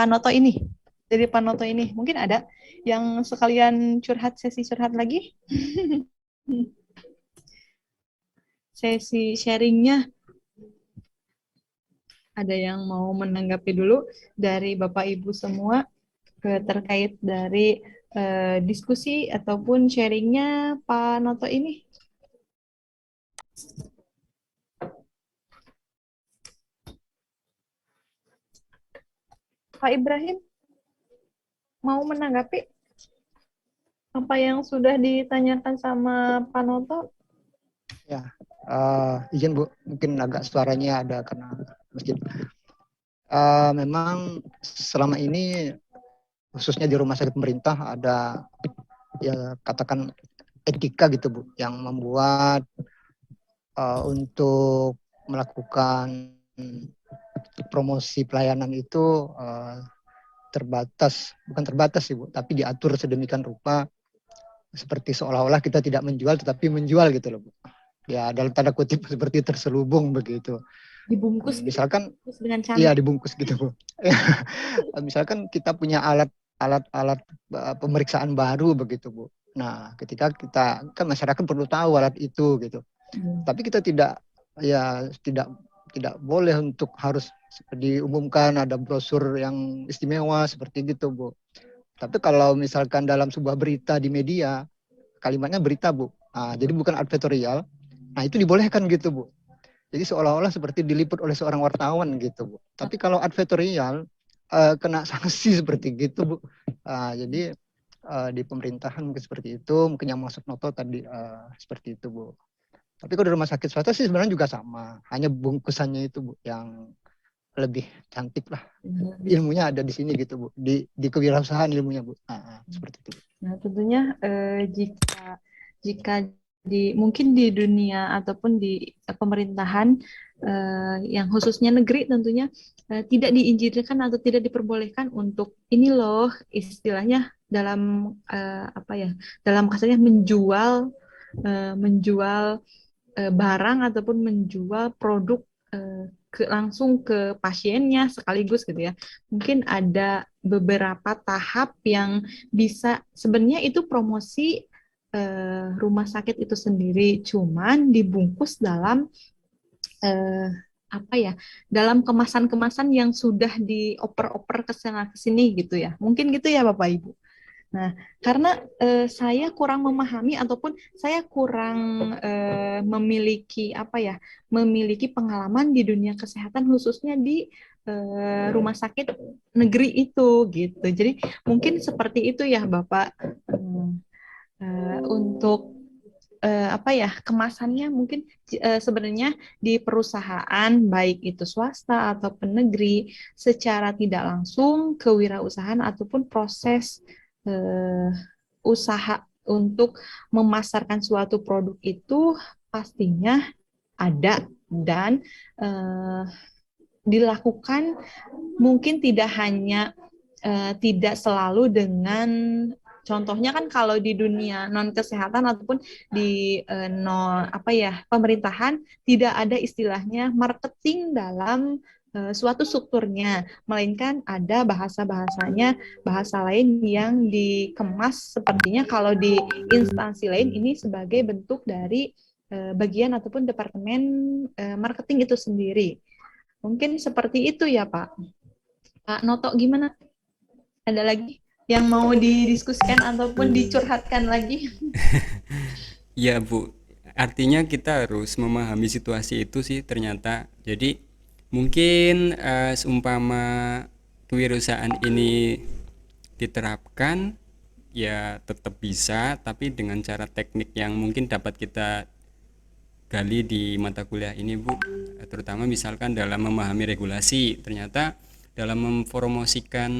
Noto ini. Dari Pak Noto ini mungkin ada yang sekalian curhat sesi curhat lagi. Sesi sharingnya ada yang mau menanggapi dulu dari Bapak Ibu semua terkait dari diskusi ataupun sharingnya Pak Noto ini? Pak Ibrahim mau menanggapi apa yang sudah ditanyakan sama Pak Noto? Ya, izin Bu, mungkin agak suaranya ada karena masjid. Memang selama ini khususnya di rumah sakit pemerintah ada ya katakan etika gitu Bu, yang membuat untuk melakukan promosi pelayanan itu bukan terbatas sih Bu, tapi diatur sedemikian rupa seperti seolah-olah kita tidak menjual tetapi menjual gitu loh Bu. Ya dalam tanda kutip seperti terselubung begitu. Dibungkus, Misalkan dengan iya cantik. dibungkus gitu Bu. Misalkan kita punya alat pemeriksaan baru begitu Bu. Nah, ketika kita kan masyarakat perlu tahu alat itu gitu. Tapi kita tidak boleh untuk harus diumumkan ada brosur yang istimewa seperti gitu Bu. Tapi kalau misalkan dalam sebuah berita di media, kalimatnya berita Bu. Jadi bukan advertorial. Nah itu dibolehkan gitu Bu. Jadi seolah-olah seperti diliput oleh seorang wartawan gitu Bu. Tapi kalau advertorial kena sanksi seperti gitu Bu. Jadi di pemerintahan mungkin seperti itu, mungkin yang masuk noto tadi seperti itu Bu. Tapi kalau di rumah sakit swasta sih sebenarnya juga sama, hanya bungkusannya itu Bu yang lebih cantik lah. Ilmunya ada di sini gitu Bu, di kewirausahaan ilmunya Bu. Seperti itu. Nah, tentunya jika mungkin di dunia ataupun di pemerintahan yang khususnya negeri tentunya tidak diizinkan atau tidak diperbolehkan untuk ini loh istilahnya dalam dalam kasarnya menjual barang ataupun menjual produk langsung ke pasiennya sekaligus gitu ya. Mungkin ada beberapa tahap yang bisa sebenarnya itu promosi rumah sakit itu sendiri, cuman dibungkus dalam dalam kemasan-kemasan yang sudah dioper-oper ke sana ke sini gitu ya. Mungkin gitu ya Bapak Ibu. Nah, karena saya kurang memahami ataupun saya kurang memiliki pengalaman di dunia kesehatan khususnya di rumah sakit negeri itu gitu. Jadi mungkin seperti itu ya Bapak untuk kemasannya mungkin sebenarnya di perusahaan baik itu swasta ataupun negeri secara tidak langsung kewirausahaan ataupun proses usaha untuk memasarkan suatu produk itu pastinya ada dan dilakukan mungkin tidak selalu dengan contohnya kan kalau di dunia non kesehatan ataupun di pemerintahan tidak ada istilahnya marketing dalam suatu strukturnya, melainkan ada bahasa-bahasanya, bahasa lain yang dikemas sepertinya kalau di instansi lain ini sebagai bentuk dari bagian ataupun departemen marketing itu sendiri. Mungkin seperti itu ya Pak. Pak Noto gimana? Ada lagi yang mau didiskusikan ataupun dicurhatkan lagi? Ya Bu, artinya kita harus memahami situasi itu sih ternyata. Jadi mungkin seumpama kewirausahaan ini diterapkan ya tetap bisa, tapi dengan cara teknik yang mungkin dapat kita gali di mata kuliah ini Bu. Terutama misalkan dalam memahami regulasi. Ternyata dalam mempromosikan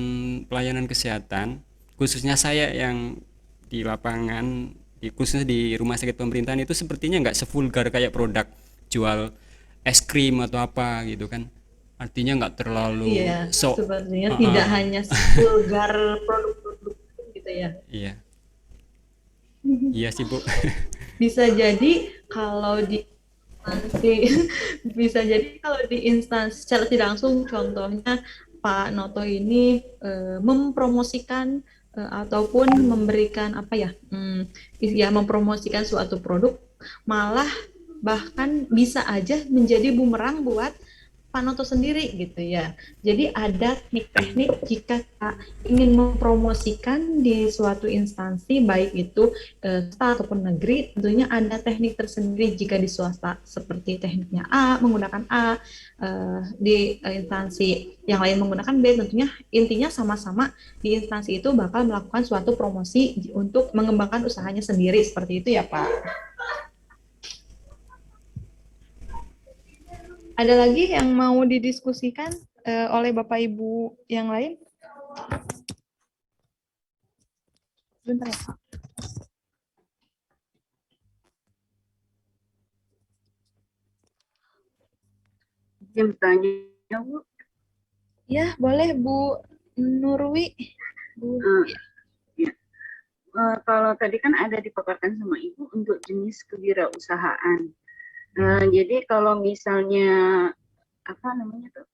pelayanan kesehatan, khususnya saya yang di lapangan, khususnya di rumah sakit pemerintahan itu sepertinya nggak sevulgar kayak produk jual es krim atau apa gitu kan. Artinya nggak Iya, terlalu sok. sepertinya tidak Uh-uh. hanya vulgar produk-produk gitu ya. Iya, iya sih Bu. Bisa jadi kalau di instansi, bisa jadi kalau di instansi secara tidak langsung, contohnya Pak Noto ini mempromosikan ataupun memberikan apa ya, ya mempromosikan suatu produk, malah bahkan bisa aja menjadi bumerang buat Panoto sendiri gitu ya. Jadi ada teknik-teknik jika kita ingin mempromosikan di suatu instansi, baik itu swasta ataupun negeri, tentunya ada teknik tersendiri. Jika di swasta seperti tekniknya A, menggunakan A, di instansi yang lain menggunakan B, tentunya intinya sama-sama di instansi itu bakal melakukan suatu promosi untuk mengembangkan usahanya sendiri, seperti itu ya Pak. Ada lagi yang mau didiskusikan oleh Bapak Ibu yang lain? Bentar ya, Pak. Yang bertanya, Bu. Ya, boleh Bu Nurwi. Bu. Ya. Kalau tadi kan ada dipaparkan sama Ibu untuk jenis kewirausahaan. Jadi kalau misalnya apa namanya tuh?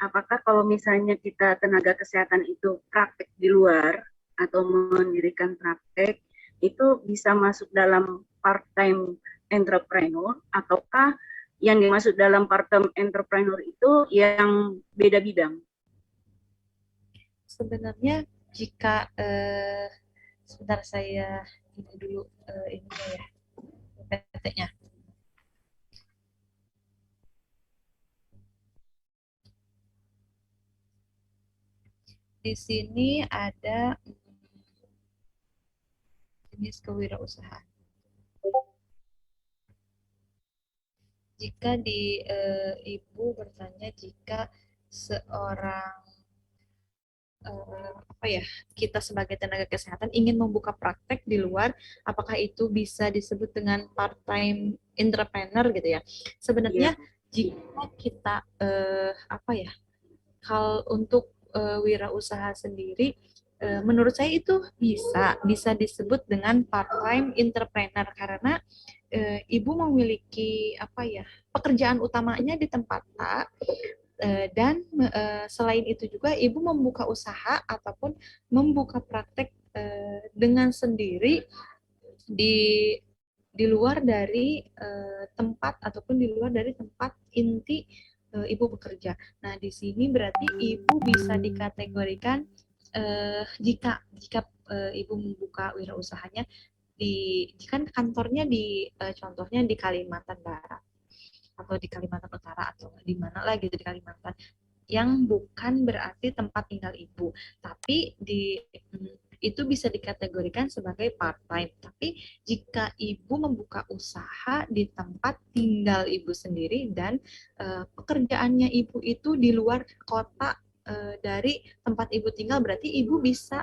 Apakah kalau misalnya kita tenaga kesehatan itu praktek di luar atau mendirikan praktek itu bisa masuk dalam part-time entrepreneur ataukah yang dimaksud dalam part-time entrepreneur itu yang beda bidang? Sebenarnya jika sebentar saya ini dulu ini ya PT-nya. Di sini ada jenis kewirausahaan. Jika di Ibu bertanya jika seorang apa ya, kita sebagai tenaga kesehatan ingin membuka praktek di luar, apakah itu bisa disebut dengan part-time entrepreneur gitu ya? Sebenarnya jika kita apa ya, kalau untuk wirausaha sendiri, menurut saya itu bisa disebut dengan part-time entrepreneur karena ibu memiliki apa ya, pekerjaan utamanya di tempat A, dan selain itu juga ibu membuka usaha ataupun membuka praktek dengan sendiri di luar dari tempat ataupun di luar dari tempat inti ibu bekerja. Nah, di sini berarti ibu bisa dikategorikan jika ibu membuka wirausahanya jika kantornya di contohnya di Kalimantan Barat atau di Kalimantan Utara atau di mana lah gitu di Kalimantan, yang bukan berarti tempat tinggal ibu, tapi itu bisa dikategorikan sebagai part time. Tapi jika ibu membuka usaha di tempat tinggal ibu sendiri dan pekerjaannya ibu itu di luar kota dari tempat ibu tinggal, berarti ibu bisa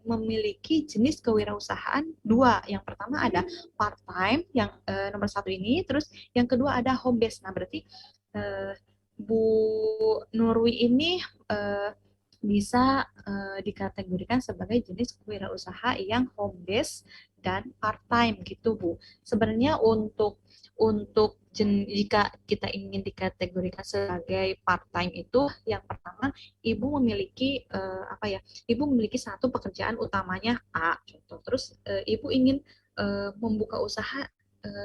memiliki jenis kewirausahaan dua. Yang pertama ada part time yang nomor satu ini, terus yang kedua ada home base. Nah, berarti Bu Nurwi ini bisa dikategorikan sebagai jenis kewirausaha yang home base dan part time gitu Bu. Sebenarnya jika kita ingin dikategorikan sebagai part time itu, yang pertama ibu memiliki apa ya? Ibu memiliki satu pekerjaan utamanya A, contoh. Terus ibu ingin membuka usaha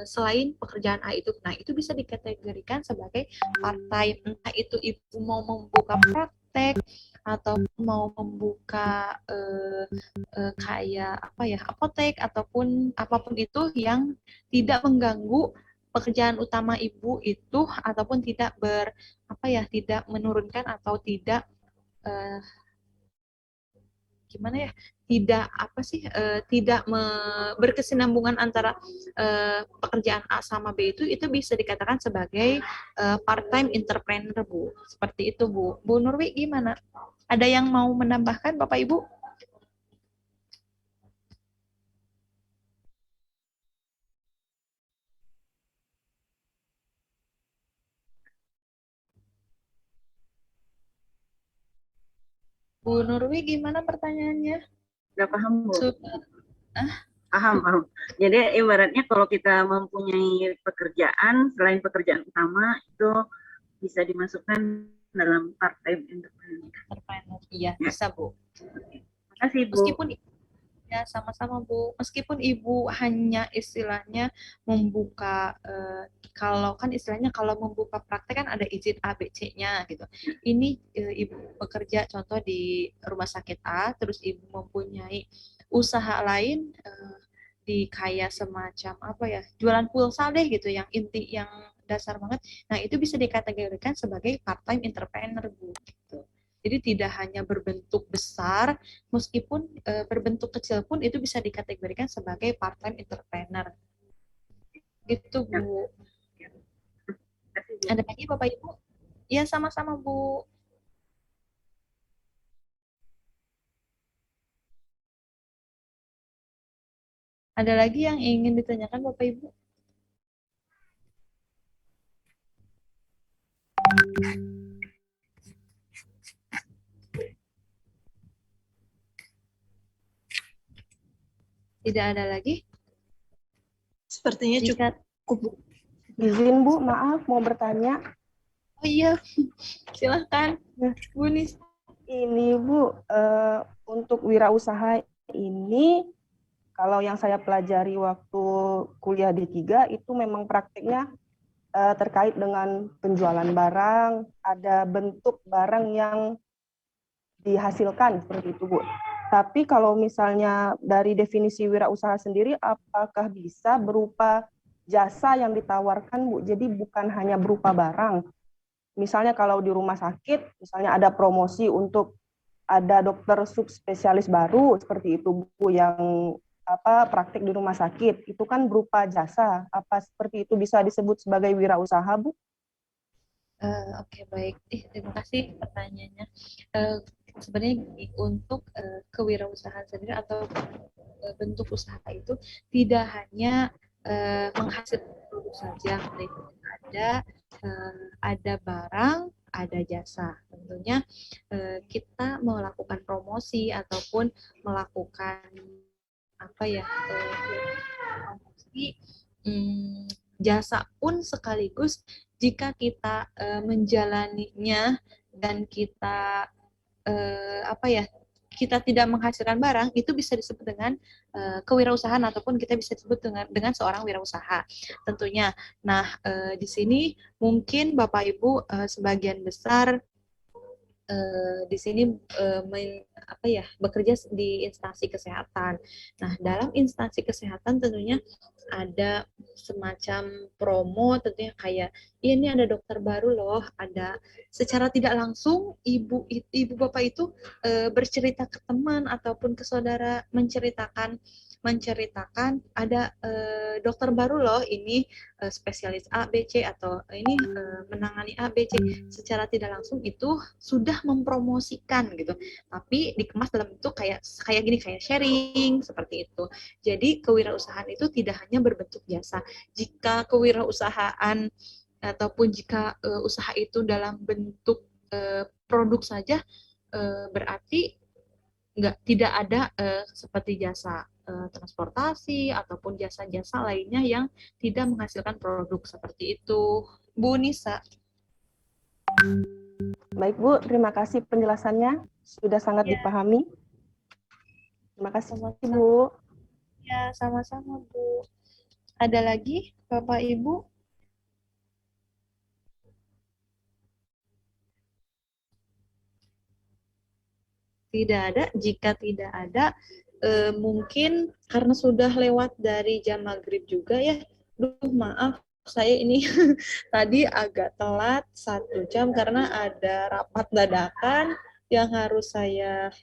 selain pekerjaan A itu. Nah, itu bisa dikategorikan sebagai part time. Entah itu ibu mau membuka praktek atau mau membuka kayak apa ya, apotek ataupun apapun itu yang tidak mengganggu pekerjaan utama ibu itu, ataupun tidak apa ya, tidak menurunkan atau tidak eh, gimana ya, tidak apa sih, tidak berkesinambungan antara pekerjaan A sama B, itu bisa dikatakan sebagai part time entrepreneur, Bu. Seperti itu, Bu. Bu Nurwi gimana? Ada yang mau menambahkan, Bapak Ibu? Bu Nurwi gimana pertanyaannya? Nggak paham, Bu. Ah, Paham, paham. Jadi ibaratnya kalau kita mempunyai pekerjaan, selain pekerjaan utama, itu bisa dimasukkan dalam part-time entrepreneur. entrepreneur. Iya, Ya. bisa, Bu. Terima kasih, Bu. Meskipun ya sama-sama, Bu. Meskipun Ibu hanya istilahnya membuka, kalau kan istilahnya kalau membuka praktek kan ada izin A, B, C-nya gitu. Ini Ibu bekerja contoh di rumah sakit A, terus Ibu mempunyai usaha lain di kayak semacam apa ya, jualan pulsa deh gitu, yang inti, yang dasar banget. Nah, itu bisa dikategorikan sebagai part-time entrepreneur, Bu. Gitu. Jadi tidak hanya berbentuk besar, meskipun berbentuk kecil pun itu bisa dikategorikan sebagai part-time entrepreneur. Gitu, Bu. Terima kasih, Bu. Ada lagi, Bapak Ibu? Ya, sama-sama, Bu. Ada lagi yang ingin ditanyakan, Bapak Ibu? Tidak ada lagi? Sepertinya Jika cukup. Izin Bu, maaf mau bertanya. Oh iya, silahkan, Bu Nis. Ini Bu, untuk wirausaha ini, kalau yang saya pelajari waktu kuliah D3 itu memang praktiknya terkait dengan penjualan barang, ada bentuk barang yang dihasilkan seperti itu Bu. Tapi kalau misalnya dari definisi wirausaha sendiri, apakah bisa berupa jasa yang ditawarkan Bu? Jadi bukan hanya berupa barang. Misalnya kalau di rumah sakit, misalnya ada promosi untuk ada dokter subspesialis baru seperti itu Bu, yang praktik di rumah sakit, itu kan berupa jasa. Apa seperti itu bisa disebut sebagai wirausaha Bu? Oke, baik. Terima kasih pertanyaannya. Sebenarnya untuk kewirausahaan sendiri atau bentuk usaha itu tidak hanya menghasilkan produk saja, ada barang, ada jasa. Tentunya kita melakukan promosi ataupun melakukan apa ya, promosi jasa pun sekaligus jika kita menjalaninya dan kita apa ya, kita tidak menghasilkan barang, itu bisa disebut dengan kewirausahaan, ataupun kita bisa disebut dengan seorang wirausaha tentunya. Nah, di sini mungkin Bapak Ibu sebagian besar di sini apa ya, bekerja di instansi kesehatan. Nah, dalam instansi kesehatan tentunya ada semacam promo, tentunya kayak ini ada dokter baru loh, ada secara tidak langsung ibu bapak itu bercerita ke teman ataupun ke saudara, menceritakan ada dokter baru loh, ini spesialis A, B, C, atau ini menangani A, B, C. Secara tidak langsung itu sudah mempromosikan gitu, tapi dikemas dalam bentuk kayak gini, kayak sharing seperti itu. Jadi kewirausahaan itu tidak hanya berbentuk jasa. Jika kewirausahaan ataupun jika usaha itu dalam bentuk produk saja, berarti tidak ada seperti jasa transportasi ataupun jasa-jasa lainnya yang tidak menghasilkan produk seperti itu, Bu Nisa. Baik Bu, terima kasih penjelasannya, sudah sangat dipahami. Terima kasih Bu. Ya, sama-sama Bu. Ada lagi Bapak Ibu? Tidak ada. Jika tidak ada, mungkin karena sudah lewat dari jam maghrib juga ya. Duh, maaf, saya ini tadi agak telat 1 jam karena ada rapat dadakan yang harus saya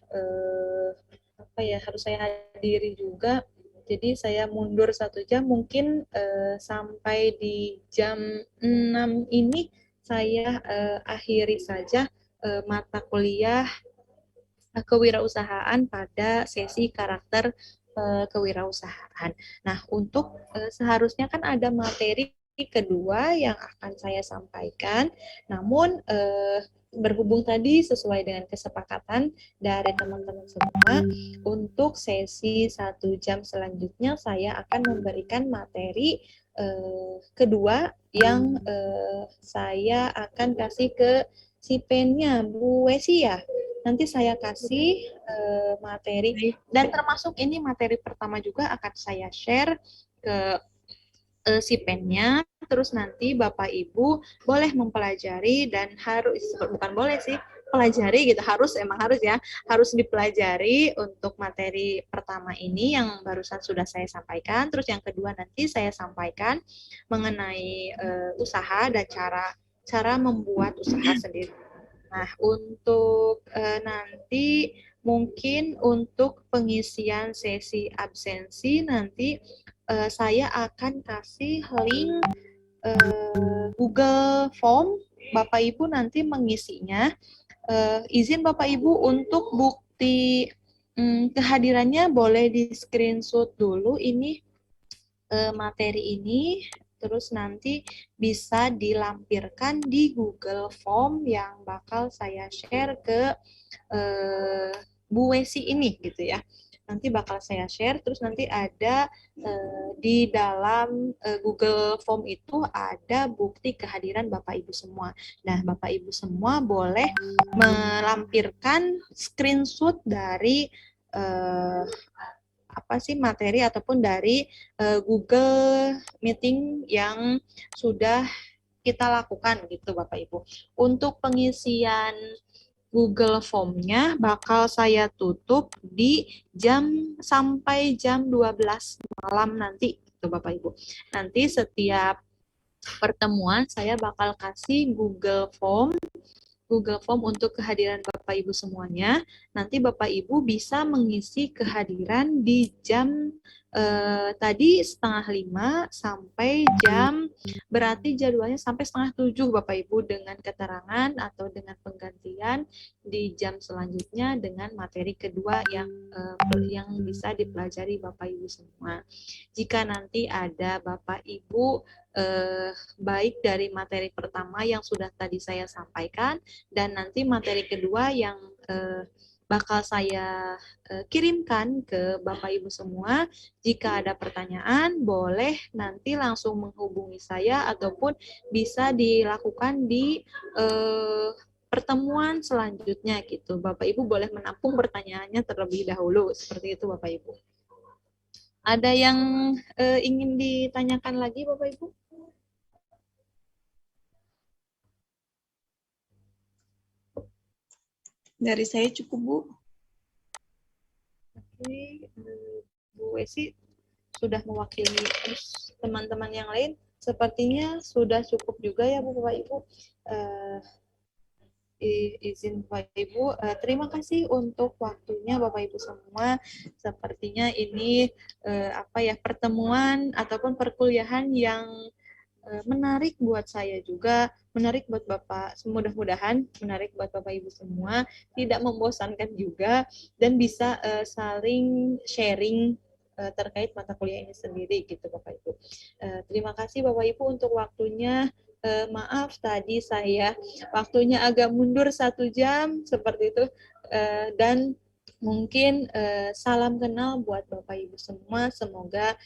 harus saya hadiri juga. Jadi saya mundur 1 jam, mungkin sampai di jam 6 ini saya akhiri saja mata kuliah kewirausahaan pada sesi karakter kewirausahaan. Nah, untuk seharusnya kan ada materi kedua yang akan saya sampaikan, namun berhubung tadi sesuai dengan kesepakatan dari teman-teman semua, untuk sesi 1 jam selanjutnya saya akan memberikan materi kedua yang saya akan kasih ke si pennya Bu Wesi ya. Nanti saya kasih materi dan termasuk ini materi pertama juga akan saya share ke si pennya. Terus nanti Bapak Ibu boleh mempelajari dan harus bukan boleh sih pelajari gitu, emang harus ya, harus dipelajari untuk materi pertama ini yang barusan sudah saya sampaikan. Terus yang kedua nanti saya sampaikan mengenai usaha dan cara membuat usaha sendiri. Nah, untuk nanti mungkin untuk pengisian sesi absensi nanti saya akan kasih link Google Form. Bapak Ibu nanti mengisinya. Izin Bapak Ibu untuk bukti kehadirannya boleh di screenshot dulu ini materi ini. Terus nanti bisa dilampirkan di Google Form yang bakal saya share ke Bu Wesi ini gitu ya. Nanti bakal saya share, terus nanti ada di dalam Google Form itu ada bukti kehadiran Bapak Ibu semua. Nah, Bapak Ibu semua boleh melampirkan screenshot dari materi ataupun dari Google Meeting yang sudah kita lakukan gitu Bapak Ibu. Untuk pengisian Google Form-nya bakal saya tutup sampai jam 12 malam nanti gitu Bapak Ibu. Nanti setiap pertemuan saya bakal kasih Google Form untuk kehadiran Bapak Ibu semuanya. Nanti Bapak Ibu bisa mengisi kehadiran di jam tadi 4:30 sampai berarti jadwalnya sampai 6:30 Bapak Ibu dengan keterangan atau dengan penggantian di jam selanjutnya dengan materi kedua yang bisa dipelajari Bapak Ibu semua. Jika nanti ada Bapak Ibu baik dari materi pertama yang sudah tadi saya sampaikan dan nanti materi kedua yang bakal saya kirimkan ke Bapak Ibu semua. Jika ada pertanyaan, boleh nanti langsung menghubungi saya ataupun bisa dilakukan di pertemuan selanjutnya gitu. Bapak Ibu boleh menampung pertanyaannya terlebih dahulu. Seperti itu Bapak Ibu. Ada yang ingin ditanyakan lagi Bapak Ibu? Dari saya cukup, Bu. Oke, Bu Wesi sudah mewakili teman-teman yang lain. Sepertinya sudah cukup juga ya Bu Bapak Ibu. Izin Bapak Ibu, terima kasih untuk waktunya Bapak Ibu semua. Sepertinya ini pertemuan ataupun perkuliahan yang menarik buat saya juga, menarik buat Bapak, mudah-mudahan menarik buat Bapak Ibu semua, tidak membosankan juga, dan bisa saling sharing terkait mata kuliah ini sendiri gitu Bapak Ibu. Terima kasih Bapak Ibu untuk waktunya. Maaf tadi saya waktunya agak mundur 1 jam seperti itu, dan mungkin salam kenal buat Bapak Ibu semua. Semoga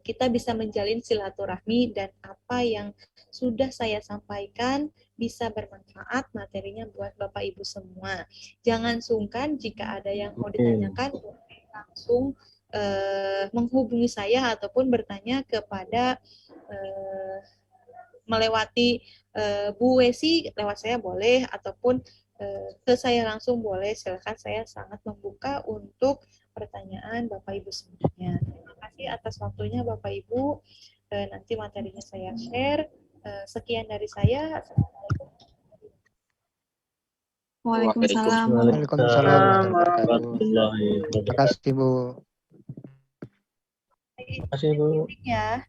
kita bisa menjalin silaturahmi dan apa yang sudah saya sampaikan bisa bermanfaat materinya buat Bapak Ibu semua. Jangan sungkan jika ada yang mau ditanyakan, langsung menghubungi saya ataupun bertanya kepada melewati Bu Wesi lewat saya boleh, ataupun ke saya langsung boleh. Silakan, saya sangat membuka untuk pertanyaan Bapak Ibu semuanya. Terima kasih atas waktunya Bapak Ibu. Nanti materinya saya share. Sekian dari saya. Waalaikumsalam. Waalaikumsalam warahmatullahi wabarakatuh. warahmatullahi Terima wabarakatuh. kasih Bu. Terima kasih Bu. Ya.